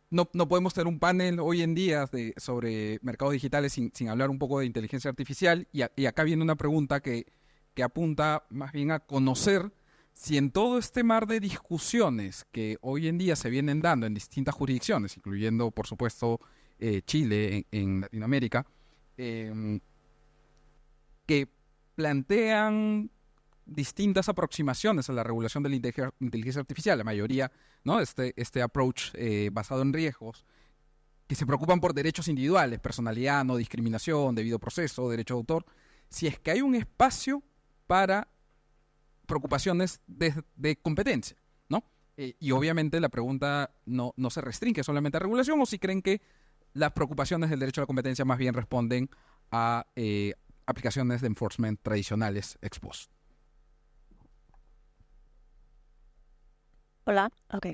No podemos tener un panel hoy en día sobre mercados digitales sin hablar un poco de inteligencia artificial, y acá viene una pregunta que apunta más bien a conocer si en todo este mar de discusiones que hoy en día se vienen dando en distintas jurisdicciones, incluyendo, por supuesto, Chile en Latinoamérica, que plantean distintas aproximaciones a la regulación de la inteligencia artificial, la mayoría, ¿no? Este approach basado en riesgos, que se preocupan por derechos individuales, personalidad, no discriminación, debido proceso, derecho de autor, si es que hay un espacio para preocupaciones de competencia, ¿no? Y obviamente la pregunta no se restringe solamente a regulación, o si creen que las preocupaciones del derecho a la competencia más bien responden a aplicaciones de enforcement tradicionales ex post. Hola, ok.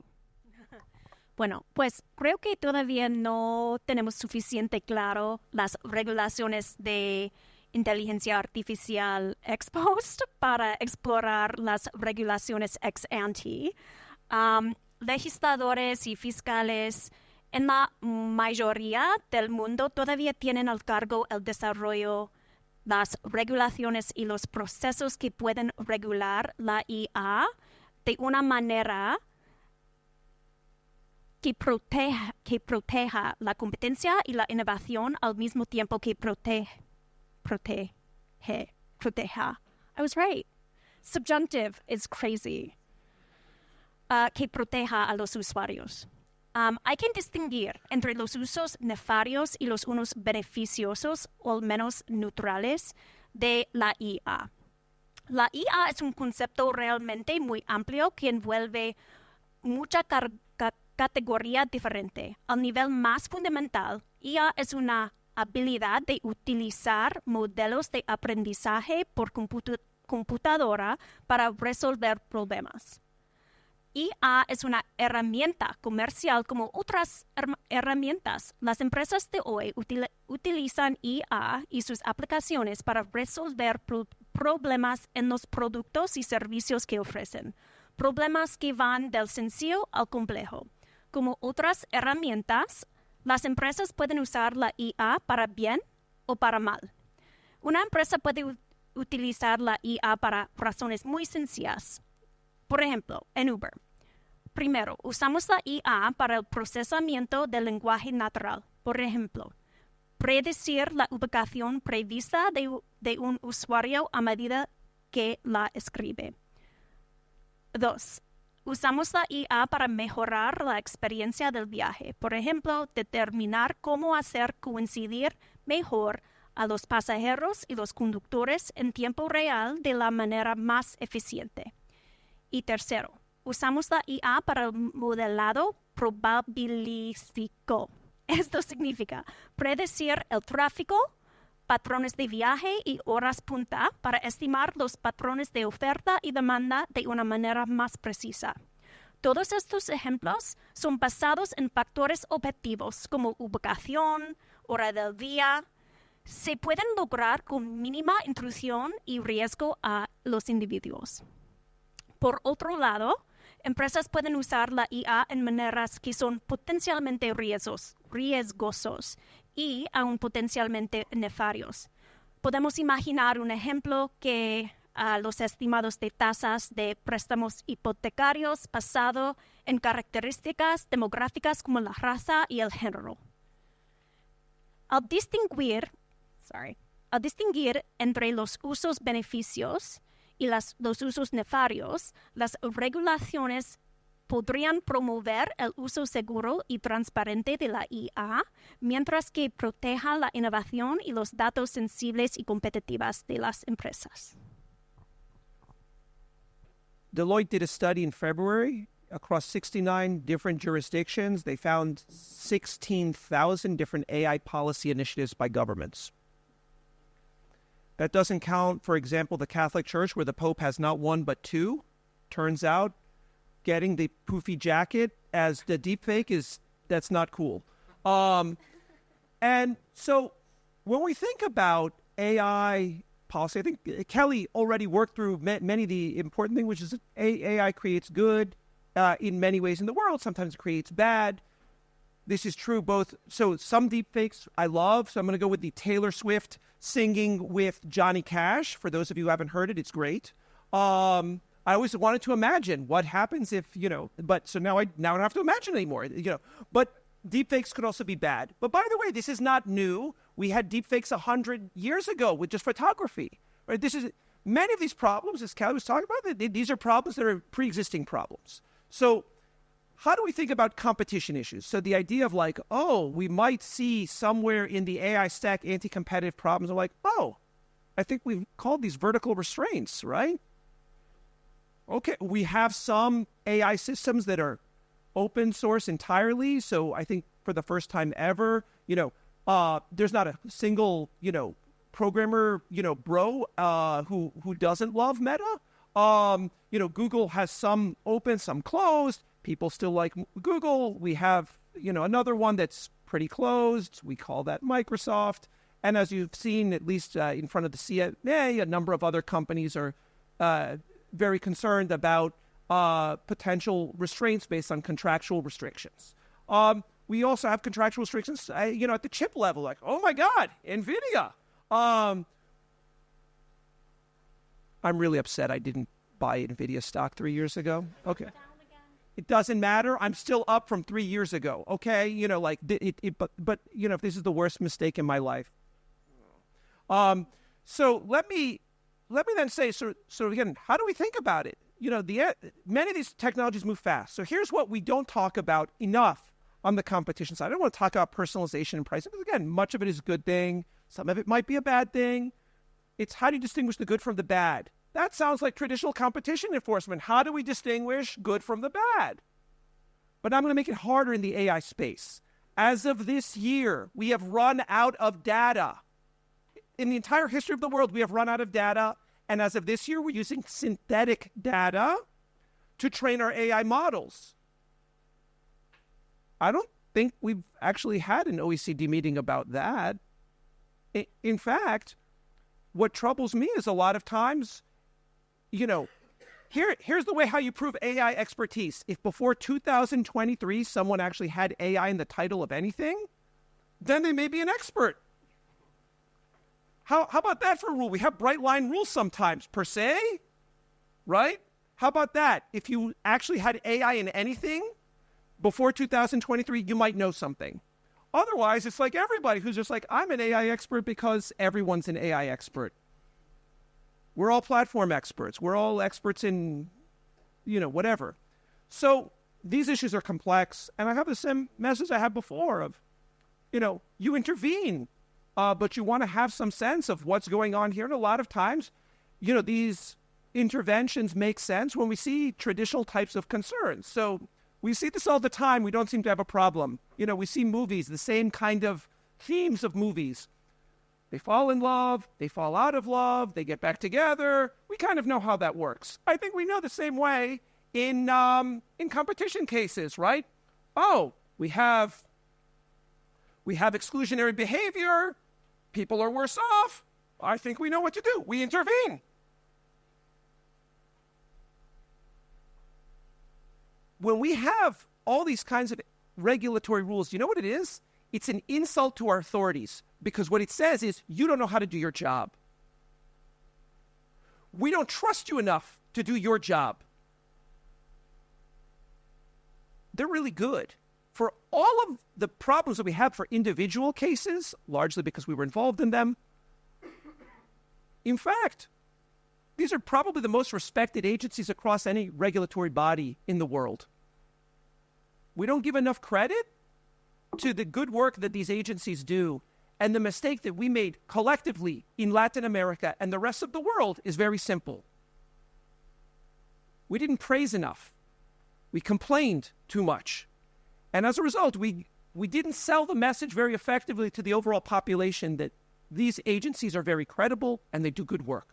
Bueno, pues creo que todavía no tenemos suficiente claro las regulaciones de inteligencia artificial ex post para explorar las regulaciones ex ante. Legisladores y fiscales en la mayoría del mundo todavía tienen al cargo el desarrollo, las regulaciones y los procesos que pueden regular la IA de una manera que proteja la competencia y la innovación al mismo tiempo que proteja. I was right. Subjunctive is crazy. Que proteja a los usuarios. Hay que distinguir entre los usos nefarios y los usos beneficiosos o al menos neutrales de la IA. La IA es un concepto realmente muy amplio que envuelve mucha categoría diferente. Al nivel más fundamental, IA es una habilidad de utilizar modelos de aprendizaje por computadora para resolver problemas. IA es una herramienta comercial como otras herramientas. Las empresas de hoy utilizan IA y sus aplicaciones para resolver problemas en los productos y servicios que ofrecen. Problemas que van del sencillo al complejo. Como otras herramientas, las empresas pueden usar la IA para bien o para mal. Una empresa puede utilizar la IA para razones muy sencillas. Por ejemplo, en Uber. Primero, usamos la IA para el procesamiento del lenguaje natural. Por ejemplo, predecir la ubicación prevista de un usuario a medida que la escribe. 2. Usamos la IA para mejorar la experiencia del viaje. Por ejemplo, determinar cómo hacer coincidir mejor a los pasajeros y los conductores en tiempo real de la manera más eficiente. Y tercero, usamos la IA para el modelado probabilístico. Esto significa predecir el tráfico, patrones de viaje y horas punta para estimar los patrones de oferta y demanda de una manera más precisa. Todos estos ejemplos son basados en factores objetivos como ubicación, hora del día. Se pueden lograr con mínima intrusión y riesgo a los individuos. Por otro lado, empresas pueden usar la IA en maneras que son potencialmente riesgosos y aún potencialmente nefarios. Podemos imaginar un ejemplo que los estimados de tasas de préstamos hipotecarios basado en características demográficas como la raza y el género. Al distinguir entre los usos beneficios y los usos nefarios, las regulaciones podrían promover el uso seguro y transparente de la IA, mientras que proteja la innovación y los datos sensibles y competitivas de las empresas. Deloitte did a study in February across 69 different jurisdictions. They found 16,000 different AI policy initiatives by governments. That doesn't count, for example, the Catholic Church, where the Pope has not one but two. Turns out getting the poofy jacket as the deepfake that's not cool. And so when we think about AI policy, I think Kelly already worked through many of the important things, which is AI creates good in many ways in the world. Sometimes it creates bad. This is true both. So some deepfakes I love. So I'm going to go with the Taylor Swift singing with Johnny Cash. For those of you who haven't heard it, it's great. I always wanted to imagine what happens if, but so now I don't have to imagine anymore, But deepfakes could also be bad. But by the way, this is not new. We had deepfakes 100 years ago with just photography. Right? Many of these problems, as Kelly was talking about, these are problems that are pre-existing problems. So how do we think about competition issues? So the idea of we might see somewhere in the AI stack anti-competitive problems of I think we've called these vertical restraints, right? Okay, we have some AI systems that are open source entirely. So I think for the first time ever, there's not a single, programmer, bro, who doesn't love Meta. Google has some open, some closed. People still like Google. We have, another one that's pretty closed. We call that Microsoft. And as you've seen, at least in front of the CMA, a number of other companies are very concerned about potential restraints based on contractual restrictions. We also have contractual restrictions, at the chip level, oh my God, NVIDIA. I'm really upset I didn't buy NVIDIA stock 3 years ago. Okay. It doesn't matter. I'm still up from 3 years ago. Okay. But if this is the worst mistake in my life. So let me then say, so again, how do we think about it? Many of these technologies move fast. So here's what we don't talk about enough on the competition side. I don't want to talk about personalization and pricing, because again, much of it is a good thing. Some of it might be a bad thing. It's how do you distinguish the good from the bad? That sounds like traditional competition enforcement. How do we distinguish good from the bad? But I'm going to make it harder in the AI space. As of this year, we have run out of data. In the entire history of the world, we have run out of data. And as of this year, we're using synthetic data to train our AI models. I don't think we've actually had an OECD meeting about that. In fact, what troubles me is a lot of times, here's the way how you prove AI expertise. If before 2023 someone actually had AI in the title of anything, then they may be an expert. How about that for a rule? We have bright line rules sometimes, per se, right? How about that? If you actually had AI in anything before 2023, you might know something. Otherwise, it's like everybody who's just like, I'm an AI expert because everyone's an AI expert. We're all platform experts. We're all experts in, whatever. So these issues are complex. And I have the same message I had before of, you intervene, but you want to have some sense of what's going on here. And a lot of times, these interventions make sense when we see traditional types of concerns. So we see this all the time. We don't seem to have a problem. We see movies, the same kind of themes of movies. They fall in love, they fall out of love, they get back together. We kind of know how that works. I think we know the same way in competition cases, right? Oh, we have exclusionary behavior. People are worse off. I think we know what to do. We intervene. When we have all these kinds of regulatory rules, you know what it is? It's an insult to our authorities, because what it says is you don't know how to do your job. We don't trust you enough to do your job. They're really good. For all of the problems that we have for individual cases, largely because we were involved in them, in fact, these are probably the most respected agencies across any regulatory body in the world. We don't give enough credit to the good work that these agencies do, and the mistake that we made collectively in Latin America and the rest of the world is very simple. We didn't praise enough. We complained too much. And as a result, we didn't sell the message very effectively to the overall population that these agencies are very credible and they do good work.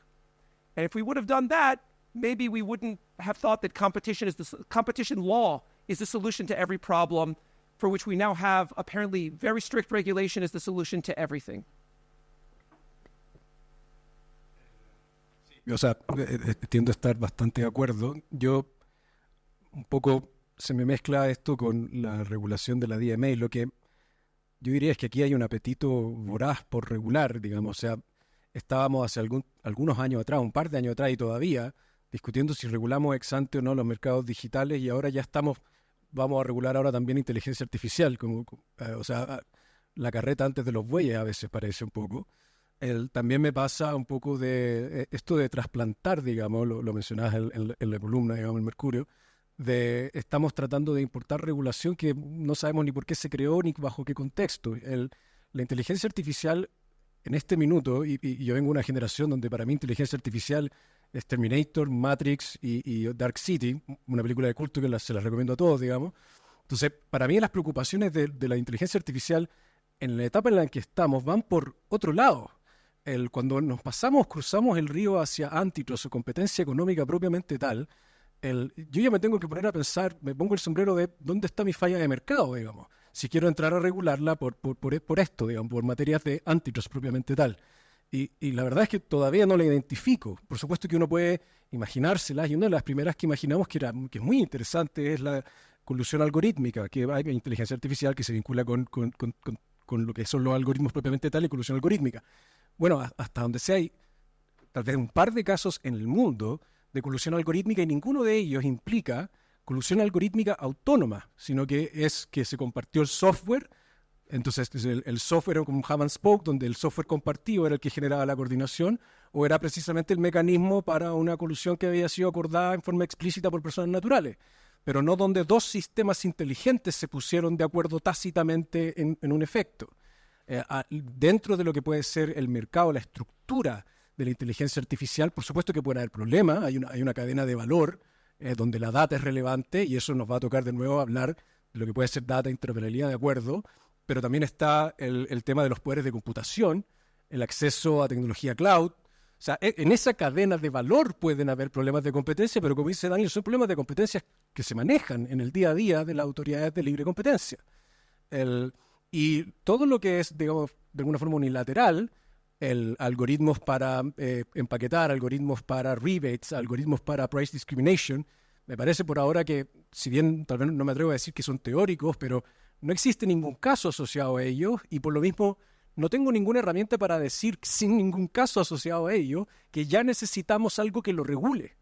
And if we would have done that, maybe we wouldn't have thought that competition law is the solution to every problem, for which we now have apparently very strict regulation as the solution to everything. O sea, tiendo a estar bastante de acuerdo. Yo un poco se me mezcla esto con la regulación de la DMA. Lo que yo diría es que aquí hay un apetito voraz por regular, digamos. O sea, estábamos hace algunos años atrás, un par de años atrás y todavía, discutiendo si regulamos ex ante o no los mercados digitales, y ahora ya vamos a regular ahora también inteligencia artificial. O sea, la carreta antes de los bueyes a veces parece un poco. También me pasa un poco de esto de trasplantar, digamos, lo mencionabas en la columna, digamos, el Mercurio, estamos tratando de importar regulación que no sabemos ni por qué se creó ni bajo qué contexto. La inteligencia artificial en este minuto, y yo vengo de una generación donde para mí inteligencia artificial es Terminator, Matrix y Dark City, una película de culto que se las recomiendo a todos, digamos. Entonces, para mí las preocupaciones de la inteligencia artificial en la etapa en la que estamos van por otro lado. Cuando cruzamos el río hacia antitrust o competencia económica propiamente tal, yo ya me tengo que poner a pensar, me pongo el sombrero de dónde está mi falla de mercado, digamos, si quiero entrar a regularla por esto, digamos, por materias de antitrust propiamente tal. Y la verdad es que todavía no la identifico. Por supuesto que uno puede imaginárselas, y una de las primeras que imaginamos que es muy interesante es la colusión algorítmica, que hay inteligencia artificial que se vincula con lo que son los algoritmos propiamente tal y colusión algorítmica. Bueno, hasta donde sea, hay tal vez un par de casos en el mundo de colusión algorítmica, y ninguno de ellos implica colusión algorítmica autónoma, sino que es que se compartió el software. Entonces el software era como un hub and spoke, donde el software compartido era el que generaba la coordinación, o era precisamente el mecanismo para una colusión que había sido acordada en forma explícita por personas naturales, pero no donde dos sistemas inteligentes se pusieron de acuerdo tácitamente en un efecto. Dentro de lo que puede ser el mercado, la estructura de la inteligencia artificial, por supuesto que puede haber problemas. Hay una cadena de valor donde la data es relevante, y eso nos va a tocar de nuevo hablar de lo que puede ser data, interoperabilidad, de acuerdo, pero también está el tema de los poderes de computación, el acceso a tecnología cloud, O sea, en esa cadena de valor pueden haber problemas de competencia, pero como dice Daniel, son problemas de competencia que se manejan en el día a día de las autoridades de libre competencia. Y todo lo que es, digamos, de alguna forma unilateral, algoritmos para empaquetar, algoritmos para rebates, algoritmos para price discrimination, me parece por ahora que, si bien tal vez no me atrevo a decir que son teóricos, pero no existe ningún caso asociado a ellos y por lo mismo no tengo ninguna herramienta para decir sin ningún caso asociado a ello que ya necesitamos algo que lo regule.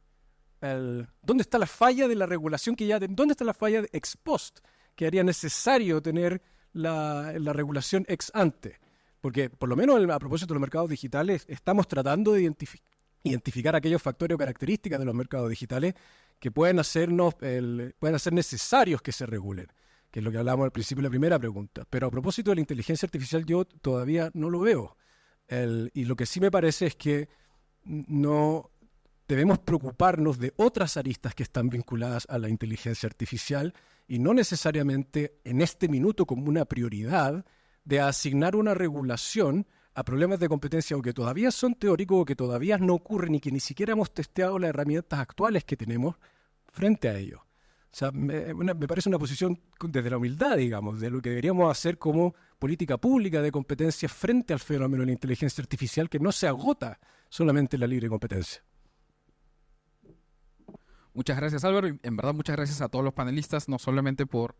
¿Dónde está la falla de la regulación dónde está la falla de ex post que haría necesario tener la regulación ex ante? Porque por lo menos a propósito de los mercados digitales estamos tratando de identificar aquellos factores o características de los mercados digitales que pueden hacer necesarios que se regulen, que es lo que hablábamos al principio de la primera pregunta. Pero a propósito de la inteligencia artificial yo todavía no lo veo. Y lo que sí me parece es que no debemos preocuparnos de otras aristas que están vinculadas a la inteligencia artificial y no necesariamente en este minuto como una prioridad de asignar una regulación a problemas de competencia o que todavía son teóricos o que todavía no ocurren y que ni siquiera hemos testeado las herramientas actuales que tenemos frente a ellos. O sea, me parece una posición desde la humildad, digamos, de lo que deberíamos hacer como política pública de competencia frente al fenómeno de la inteligencia artificial que no se agota solamente en la libre competencia. Muchas gracias, Álvaro. Y en verdad, muchas gracias a todos los panelistas, no solamente por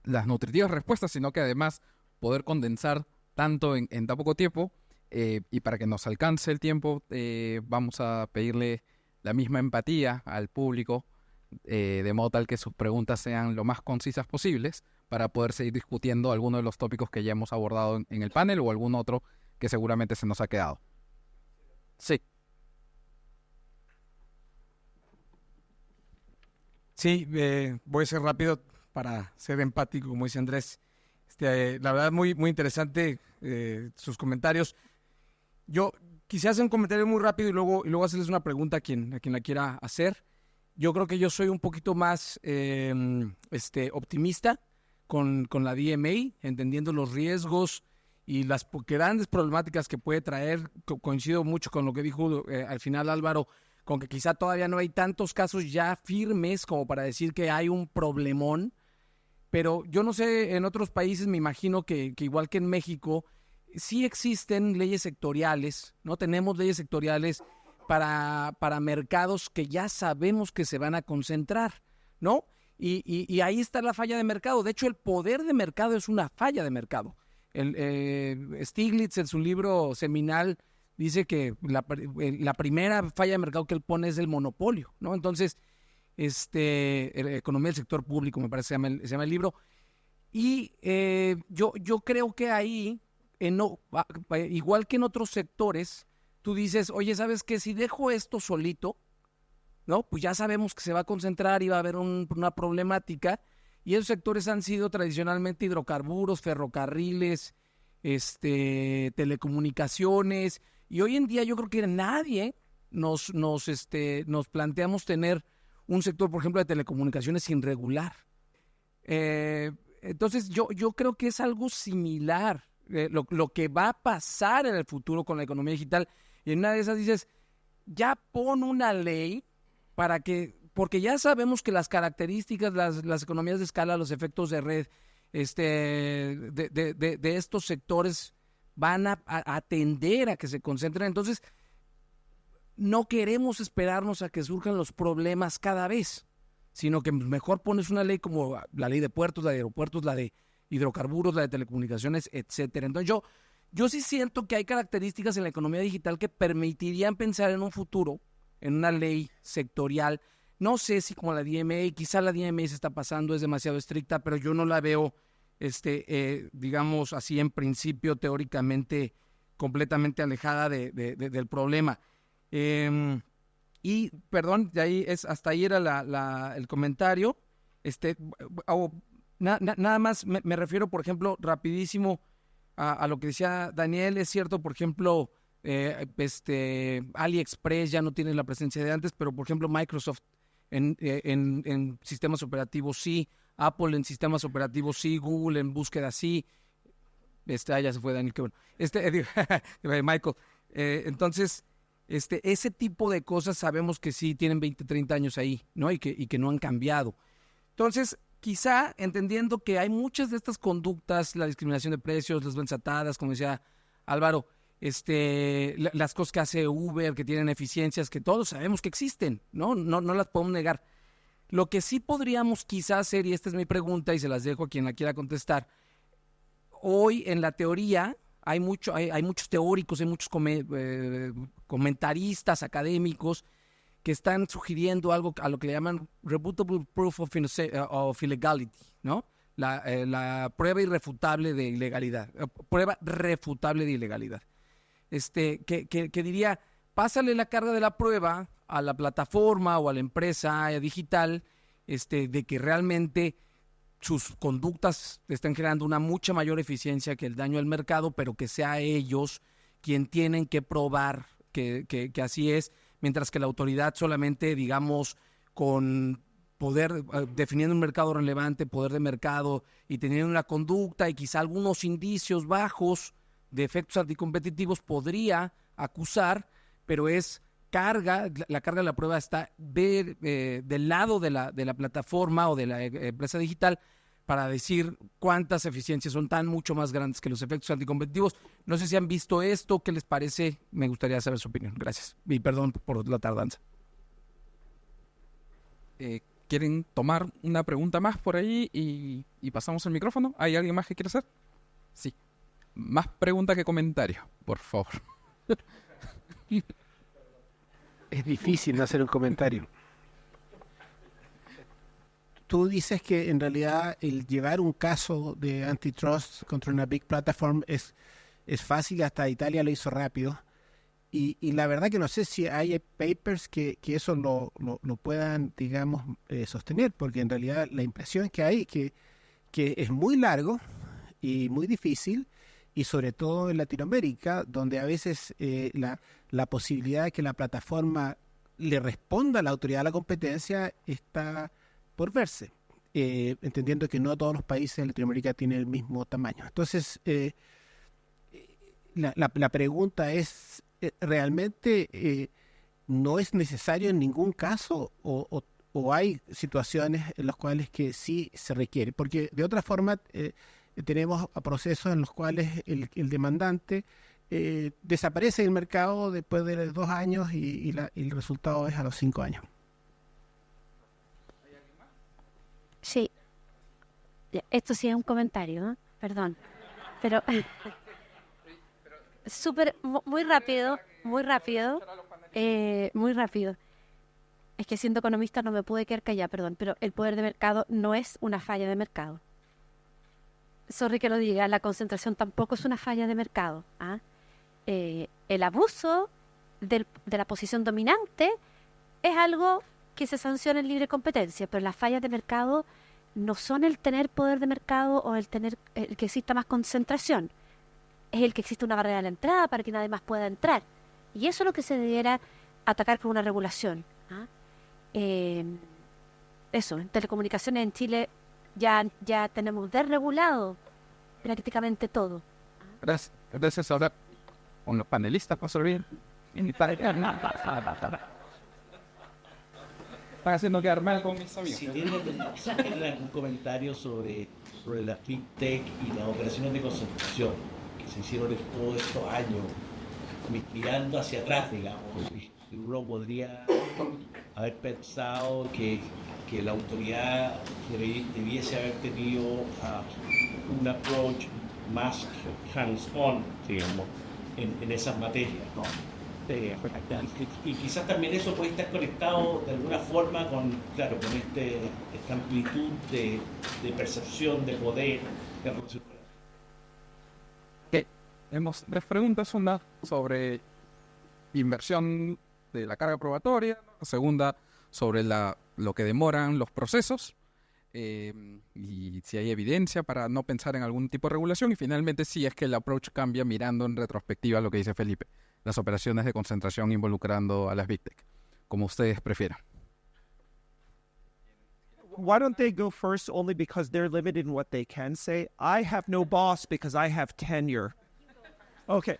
las nutritivas respuestas, sino que además poder condensar tanto en tan poco tiempo. Y para que nos alcance el tiempo, vamos a pedirle la misma empatía al público, de modo tal que sus preguntas sean lo más concisas posibles para poder seguir discutiendo algunos de los tópicos que ya hemos abordado en el panel o algún otro que seguramente se nos ha quedado. Sí. Sí, voy a ser rápido para ser empático, como dice Andrés. La verdad, muy, muy interesante sus comentarios. Yo quisiera hacer un comentario muy rápido y luego hacerles una pregunta a quien la quiera hacer. Yo creo que yo soy un poquito más optimista con la DMA, entendiendo los riesgos y las grandes problemáticas que puede traer. Coincido mucho con lo que dijo al final Álvaro, con que quizá todavía no hay tantos casos ya firmes como para decir que hay un problemón, pero yo no sé, en otros países me imagino que igual que en México, sí existen leyes sectoriales, ¿no? Tenemos leyes sectoriales para mercados que ya sabemos que se van a concentrar, ¿no? Y ahí está la falla de mercado. De hecho, el poder de mercado es una falla de mercado. Stiglitz, en su libro seminal, dice que la primera falla de mercado que él pone es el monopolio, ¿no? Entonces, economía del sector público, me parece, se llama el libro. Y yo creo que ahí, igual que en otros sectores, tú dices, oye, ¿sabes qué? Si dejo esto solito, ¿no? Pues ya sabemos que se va a concentrar y va a haber una problemática. Y esos sectores han sido tradicionalmente hidrocarburos, ferrocarriles, telecomunicaciones. Y hoy en día yo creo que nadie nos planteamos tener un sector, por ejemplo, de telecomunicaciones sin regular. Entonces yo creo que es algo similar lo que va a pasar en el futuro con la economía digital. Y en una de esas dices, ya pon una ley porque ya sabemos que las características, las economías de escala, los efectos de red de estos sectores van a tender a que se concentren. Entonces, no queremos esperarnos a que surjan los problemas cada vez, sino que mejor pones una ley como la ley de puertos, la de aeropuertos, la de hidrocarburos, la de telecomunicaciones, etcétera. Entonces, yo sí siento que hay características en la economía digital que permitirían pensar en un futuro, en una ley sectorial. No sé si como la DMA, quizá la DMA se está pasando, es demasiado estricta, pero yo no la veo, digamos así, en principio, teóricamente, completamente alejada del problema. Y, perdón, hasta ahí era el comentario. Nada más me refiero, por ejemplo, rapidísimo a lo que decía Daniel. Es cierto, por ejemplo, AliExpress ya no tiene la presencia de antes, pero por ejemplo Microsoft en sistemas operativos sí, Apple en sistemas operativos sí, Google en búsqueda sí. Ya se fue Daniel, qué bueno. Michael. Entonces, ese tipo de cosas sabemos que sí tienen 20, 30 años ahí, ¿no? Y que no han cambiado. Entonces, quizá entendiendo que hay muchas de estas conductas, la discriminación de precios, las ventas atadas, como decía Álvaro, las cosas que hace Uber, que tienen eficiencias, que todos sabemos que existen, ¿no? No las podemos negar. Lo que sí podríamos quizás hacer, y esta es mi pregunta y se las dejo a quien la quiera contestar, hoy en la teoría hay muchos teóricos, hay muchos comentaristas académicos que están sugiriendo algo a lo que le llaman rebutable proof of illegality, ¿no? La prueba irrefutable de ilegalidad, prueba refutable de ilegalidad. Que diría, pásale la carga de la prueba a la plataforma o a la empresa digital, de que realmente sus conductas están generando una mucha mayor eficiencia que el daño al mercado, pero que sea ellos quien tienen que probar que así es, mientras que la autoridad solamente, digamos, con poder, definiendo un mercado relevante, poder de mercado y teniendo una conducta y quizá algunos indicios bajos de efectos anticompetitivos podría acusar, pero es la carga de la prueba está del lado de la plataforma o de la empresa digital para decir cuántas eficiencias son mucho más grandes que los efectos anticompetitivos. No sé si han visto esto, ¿qué les parece? Me gustaría saber su opinión. Gracias. Y perdón por la tardanza. ¿Quieren tomar una pregunta más por ahí y pasamos el micrófono? ¿Hay alguien más que quiera hacer? Sí. Más pregunta que comentario, por favor. Es difícil no hacer un comentario. Tú dices que en realidad el llevar un caso de antitrust contra una big platform es fácil, hasta Italia lo hizo rápido. Y la verdad que no sé si hay papers que eso lo puedan, digamos, sostener, porque en realidad la impresión que hay que es muy largo y muy difícil, y sobre todo en Latinoamérica, donde a veces la posibilidad de que la plataforma le responda a la autoridad de la competencia está por verse, entendiendo que no todos los países de Latinoamérica tienen el mismo tamaño. Entonces, la pregunta es, ¿realmente no es necesario en ningún caso o hay situaciones en las cuales que sí se requiere? Porque de otra forma tenemos procesos en los cuales el demandante desaparece del mercado después de 2 años y el resultado es a los 5 años. Sí. Esto sí es un comentario, ¿no? Perdón. Pero muy rápido. Es que siendo economista no me pude quedar callada, perdón, pero el poder de mercado no es una falla de mercado. Sorry que lo diga, la concentración tampoco es una falla de mercado. El abuso de la posición dominante es algo que se sanciona en libre competencia, pero las fallas de mercado no son el tener poder de mercado o el que exista más concentración. Es el que existe una barrera de la entrada para que nadie más pueda entrar. Y eso es lo que se debiera atacar con una regulación. Eso, en telecomunicaciones en Chile ya tenemos desregulado prácticamente todo. Gracias. Ahora, con los panelistas, pasó bien. Están haciendo quedar mal con mis amigos. Si tienen algún comentario sobre la Big Tech y las operaciones de concentración que se hicieron en todos estos años, mirando hacia atrás, digamos, uno podría haber pensado que la autoridad debiese haber tenido un approach más hands-on, digamos, en esas materias, ¿no? Y quizás también eso puede estar conectado de alguna forma con esta amplitud de percepción de poder. Tenemos 3 preguntas. Una sobre inversión de la carga probatoria, la segunda sobre lo que demoran los procesos y si hay evidencia para no pensar en algún tipo de regulación, y finalmente si es que el approach cambia mirando en retrospectiva lo que dice Felipe, las operaciones de concentración involucrando a las Big Tech, como ustedes prefieran. Why don't they go first only because they're limited in what they can say? I have no boss because I have tenure. Okay.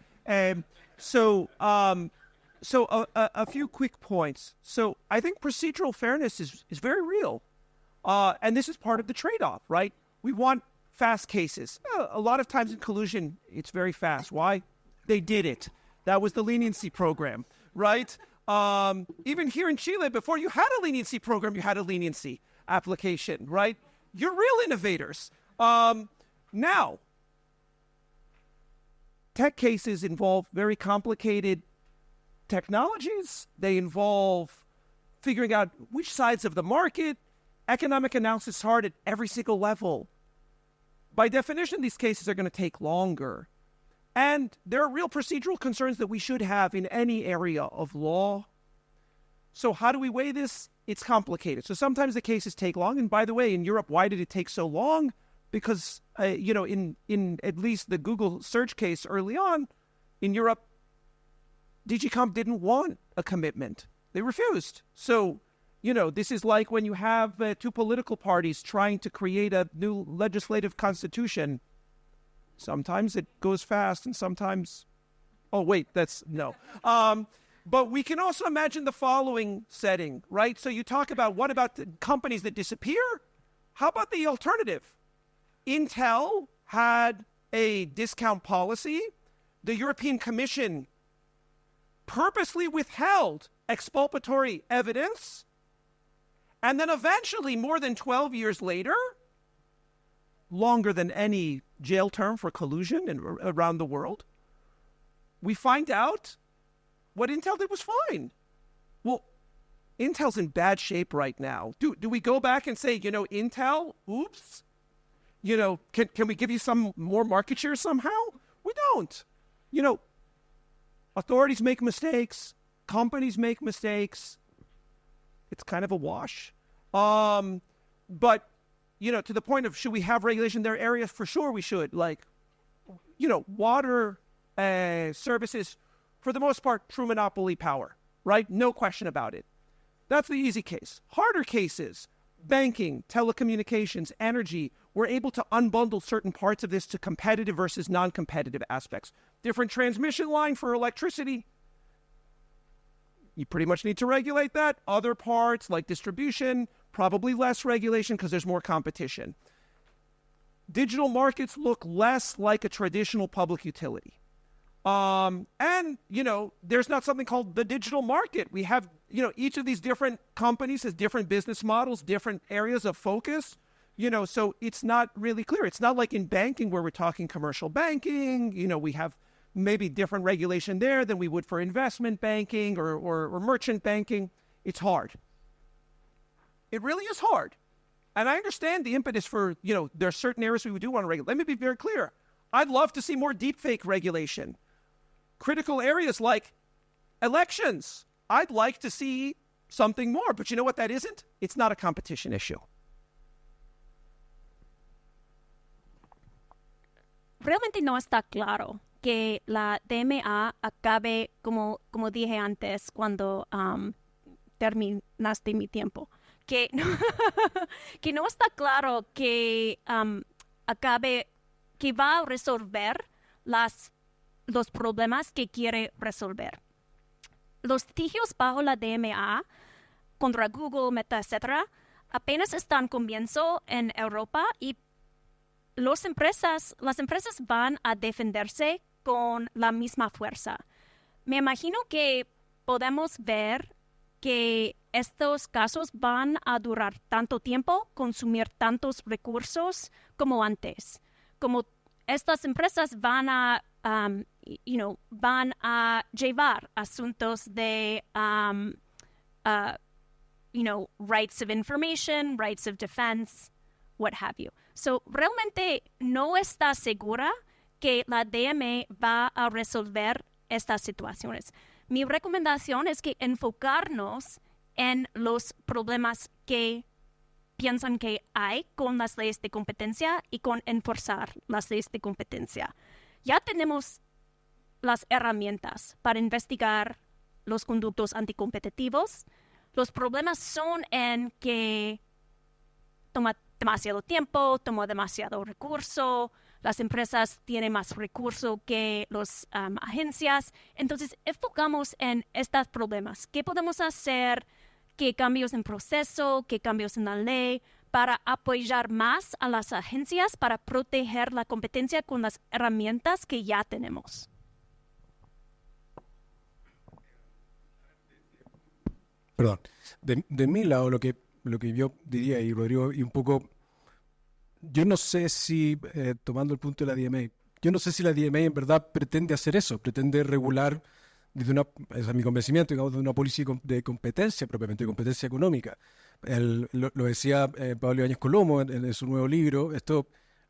So a few quick points. So I think procedural fairness is very real. And this is part of the trade-off, right? We want fast cases. A lot of times in collusion, it's very fast. Why? They did it. That was the leniency program, right? Even here in Chile, before you had a leniency program, you had a leniency application, right? You're real innovators. Now, tech cases involve very complicated technologies. They involve figuring out which sides of the market. Economic analysis is hard at every single level. By definition, these cases are going to take longer. And there are real procedural concerns that we should have in any area of law. So how do we weigh this? It's complicated. So sometimes the cases take long. And by the way, in Europe, why did it take so long? Because, in at least the Google search case early on, in Europe, DG Comp didn't want a commitment. They refused. So, this is like when you have two political parties trying to create a new legislative constitution. Sometimes it goes fast and sometimes... Oh, wait, that's... No. But we can also imagine the following setting, right? So you talk about what about the companies that disappear? How about the alternative? Intel had a discount policy. The European Commission purposely withheld exculpatory evidence. And then eventually, more than 12 years later, longer than any jail term for collusion around the world, we find out what Intel did was fine. Well, Intel's in bad shape right now. Do we go back and say, Intel, oops, can we give you some more market share somehow? We don't. Authorities make mistakes. Companies make mistakes. It's kind of a wash. But, to the point of should we have regulation, there are areas for sure we should. Like, water services, for the most part, true monopoly power, right? No question about it. That's the easy case. Harder cases, banking, telecommunications, energy, we're able to unbundle certain parts of this to competitive versus non-competitive aspects. Different transmission line for electricity, you pretty much need to regulate that. Other parts, like distribution, probably less regulation because there's more competition. Digital markets look less like a traditional public utility. And, there's not something called the digital market. We have, each of these different companies has different business models, different areas of focus, so it's not really clear. It's not like in banking where we're talking commercial banking, we have maybe different regulation there than we would for investment banking or merchant banking. It's hard. It really is hard. And I understand the impetus for, there are certain areas we do want to regulate. Let me be very clear. I'd love to see more deepfake regulation. Critical areas like elections. I'd like to see something more. But you know what that isn't? It's not a competition issue. Realmente no está claro que la DMA acabe, como dije antes, cuando terminaste mi tiempo. Que no está claro que acabe, que va a resolver los problemas que quiere resolver. Los litigios bajo la DMA contra Google, Meta, etc., apenas están comienzo en Europa y las empresas van a defenderse con la misma fuerza. Me imagino que podemos ver que estos casos van a durar tanto tiempo, consumir tantos recursos como antes. Como estas empresas van a llevar asuntos de, rights of information, rights of defense, what have you. So, realmente no está segura que la DMA va a resolver estas situaciones. Mi recomendación es que enfocarnos en los problemas que piensan que hay con las leyes de competencia y con enforzar las leyes de competencia. Ya tenemos las herramientas para investigar los conductos anticompetitivos. Los problemas son en que toma demasiado tiempo, toma demasiado recurso, las empresas tienen más recursos que las agencias. Entonces, enfocamos en estos problemas. ¿Qué podemos hacer? ¿Qué cambios en proceso? ¿Qué cambios en la ley? Para apoyar más a las agencias, para proteger la competencia con las herramientas que ya tenemos. Perdón. De mi lado, lo que yo diría, y Rodrigo, y un poco, yo no sé si, tomando el punto de la DMA, yo no sé si la DMA en verdad pretende hacer eso, pretende regular desde ese es mi convencimiento, digamos, de una política de competencia propiamente, de competencia económica. Lo decía Pablo Ibáñez Colomo en su nuevo libro,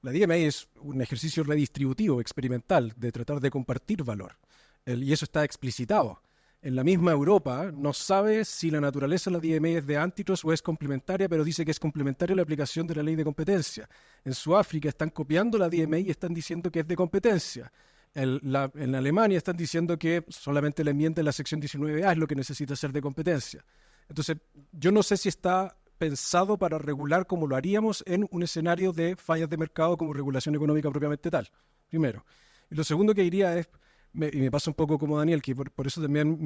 la DMA es un ejercicio redistributivo, experimental, de tratar de compartir valor. Y eso está explicitado. En la misma Europa no sabe si la naturaleza de la DMA es de antitrust o es complementaria, pero dice que es complementaria a la aplicación de la ley de competencia. En Sudáfrica están copiando la DMA y están diciendo que es de competencia. En Alemania están diciendo que solamente la enmienda en la sección 19A es lo que necesita ser de competencia. Entonces, yo no sé si está pensado para regular como lo haríamos en un escenario de fallas de mercado como regulación económica propiamente tal, primero. Y lo segundo que diría es, y me pasa un poco como Daniel, que por eso también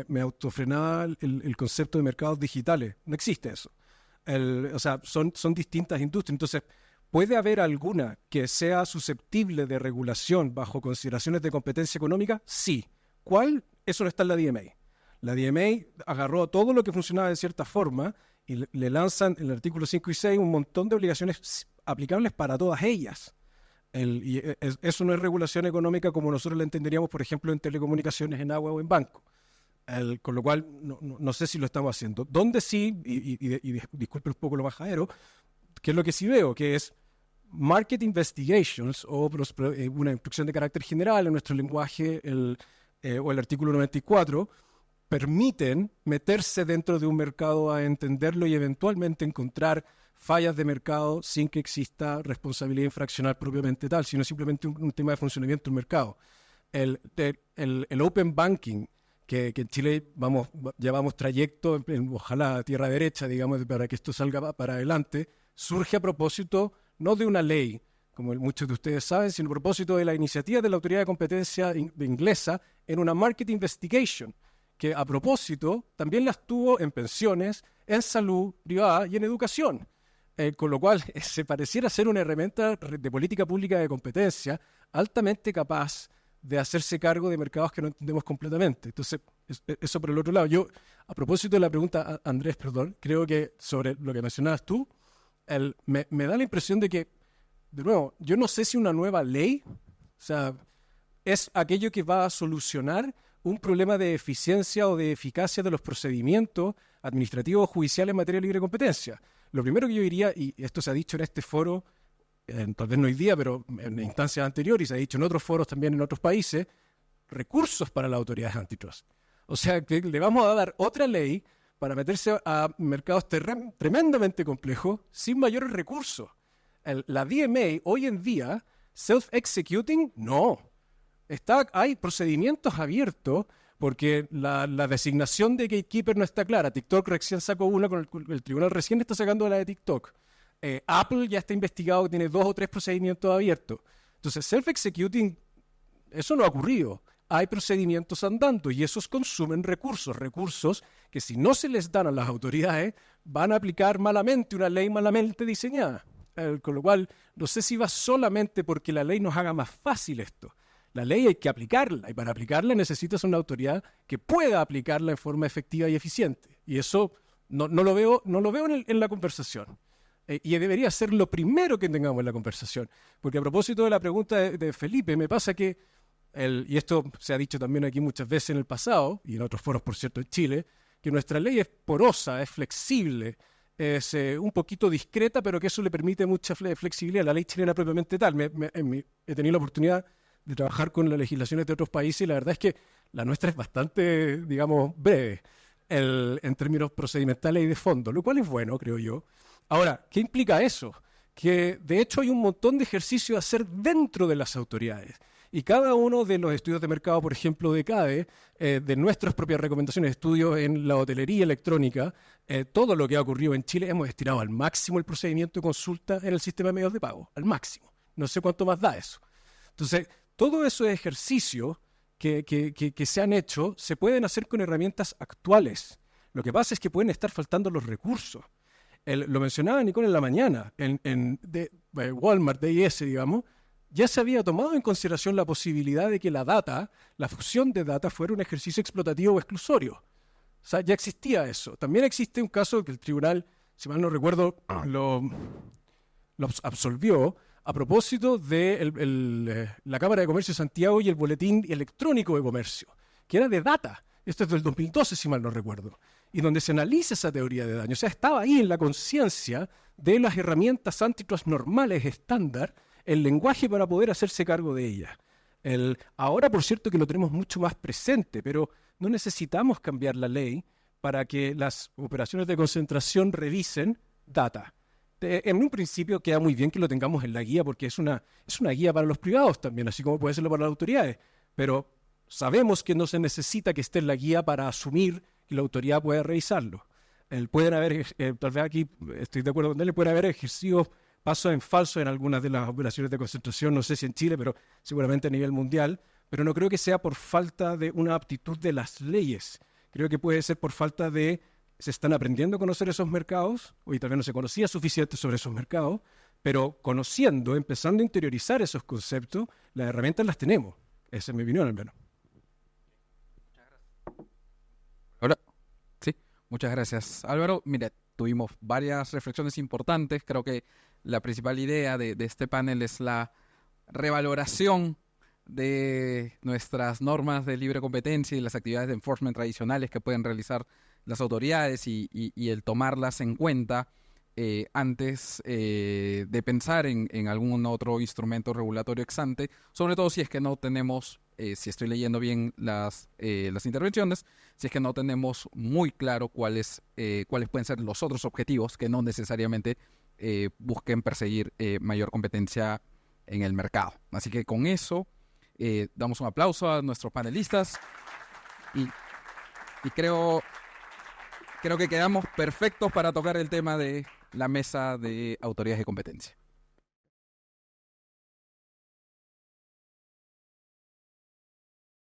me autofrenaba el concepto de mercados digitales. No existe eso. O sea, son distintas industrias. Entonces, ¿puede haber alguna que sea susceptible de regulación bajo consideraciones de competencia económica? Sí. ¿Cuál? Eso no está en la DMA. La DMA agarró todo lo que funcionaba de cierta forma y le lanzan en el artículo 5 y 6 un montón de obligaciones aplicables para todas ellas. Eso no es regulación económica como nosotros la entenderíamos, por ejemplo, en telecomunicaciones, en agua o en banco. Con lo cual, no sé si lo estamos haciendo. Donde sí, y disculpe un poco lo majadero, que es lo que sí veo, que es market investigations o una instrucción de carácter general en nuestro lenguaje o el artículo 94 permiten meterse dentro de un mercado a entenderlo y eventualmente encontrar fallas de mercado sin que exista responsabilidad infraccional propiamente tal, sino simplemente un tema de funcionamiento del mercado. El open banking, que en Chile llevamos trayecto, ojalá a tierra derecha, digamos, para que esto salga para adelante, surge a propósito no de una ley, como muchos de ustedes saben, sino a propósito de la iniciativa de la Autoridad de Competencia inglesa en una market investigation, que a propósito también las tuvo en pensiones, en salud privada y en educación. Con lo cual se pareciera ser una herramienta de política pública de competencia altamente capaz de hacerse cargo de mercados que no entendemos completamente. Entonces, eso por el otro lado. Yo, a propósito de la pregunta, Andrés, perdón, creo que sobre lo que mencionabas tú, me da la impresión de que, de nuevo, yo no sé si una nueva ley, o sea, es aquello que va a solucionar un problema de eficiencia o de eficacia de los procedimientos administrativos o judiciales en materia de libre competencia. Lo primero que yo diría, y esto se ha dicho en este foro, tal vez no hoy día, pero en instancias anteriores, y se ha dicho en otros foros también en otros países, recursos para las autoridades antitrust. O sea, que le vamos a dar otra ley para meterse a mercados tremendamente complejos sin mayores recursos. La DMA hoy en día, self-executing, no. Hay procedimientos abiertos porque la designación de gatekeeper no está clara. TikTok recién sacó una, con el tribunal recién está sacando la de TikTok. Apple ya está investigado, que tiene 2 o 3 procedimientos abiertos. Entonces, self-executing, eso no ha ocurrido. Hay procedimientos andando y esos consumen recursos que si no se les dan a las autoridades van a aplicar malamente una ley malamente diseñada. Con lo cual, no sé si va solamente porque la ley nos haga más fácil esto. La ley hay que aplicarla y para aplicarla necesitas una autoridad que pueda aplicarla en forma efectiva y eficiente. Y eso no lo veo en la conversación. Y debería ser lo primero que tengamos en la conversación. Porque a propósito de la pregunta de Felipe, me pasa que, y esto se ha dicho también aquí muchas veces en el pasado, y en otros foros, por cierto, en Chile, que nuestra ley es porosa, es flexible, es un poquito discreta, pero que eso le permite mucha flexibilidad. La ley chilena propiamente tal. He tenido la oportunidad de trabajar con las legislaciones de otros países y la verdad es que la nuestra es bastante, digamos, breve en términos procedimentales y de fondo, lo cual es bueno, creo yo. Ahora, ¿qué implica eso? Que de hecho hay un montón de ejercicio a hacer dentro de las autoridades y cada uno de los estudios de mercado, por ejemplo, de CADE, de nuestras propias recomendaciones, estudios en la hotelería electrónica, todo lo que ha ocurrido en Chile, hemos estirado al máximo el procedimiento de consulta en el sistema de medios de pago, al máximo. no sé cuánto más da eso. Entonces, todos esos ejercicios que se han hecho se pueden hacer con herramientas actuales. Lo que pasa es que pueden estar faltando los recursos. Lo mencionaba Nicole en la mañana, en Walmart, DIS, digamos, ya se había tomado en consideración la posibilidad de que la fusión de data fuera un ejercicio explotativo o exclusorio. O sea, ya existía eso. También existe un caso que el tribunal, si mal no recuerdo, lo absolvió a propósito de la Cámara de Comercio de Santiago y el Boletín Electrónico de Comercio, que era de data. Esto es del 2012, si mal no recuerdo. Y donde se analiza esa teoría de daño. O sea, estaba ahí en la conciencia de las herramientas antitrust normales estándar, el lenguaje para poder hacerse cargo de ellas. Ahora, por cierto, que lo tenemos mucho más presente, pero no necesitamos cambiar la ley para que las operaciones de concentración revisen data. En un principio queda muy bien que lo tengamos en la guía porque es una guía para los privados también, así como puede serlo para las autoridades. Pero sabemos que no se necesita que esté en la guía para asumir que la autoridad pueda revisarlo. Pueden haber, tal vez aquí estoy de acuerdo con él, pueden haber ejercidos pasos en falso en algunas de las operaciones de concentración, no sé si en Chile, pero seguramente a nivel mundial, pero no creo que sea por falta de una aptitud de las leyes. Creo que puede ser por falta de, se están aprendiendo a conocer esos mercados, y tal vez no se conocía suficiente sobre esos mercados, pero conociendo, empezando a interiorizar esos conceptos, las herramientas las tenemos. Esa es mi opinión al menos. Hola. Sí, muchas gracias, Álvaro. Mira, tuvimos varias reflexiones importantes. Creo que la principal idea de este panel es la revaloración de nuestras normas de libre competencia y las actividades de enforcement tradicionales que pueden realizar las autoridades y el tomarlas en cuenta antes de pensar en algún otro instrumento regulatorio ex ante, sobre todo si es que no tenemos, si estoy leyendo bien las intervenciones, si es que no tenemos muy claro cuáles pueden ser los otros objetivos que no necesariamente busquen perseguir mayor competencia en el mercado. Así que con eso damos un aplauso a nuestros panelistas y creo que quedamos perfectos para tocar el tema de la mesa de autoridades de competencia.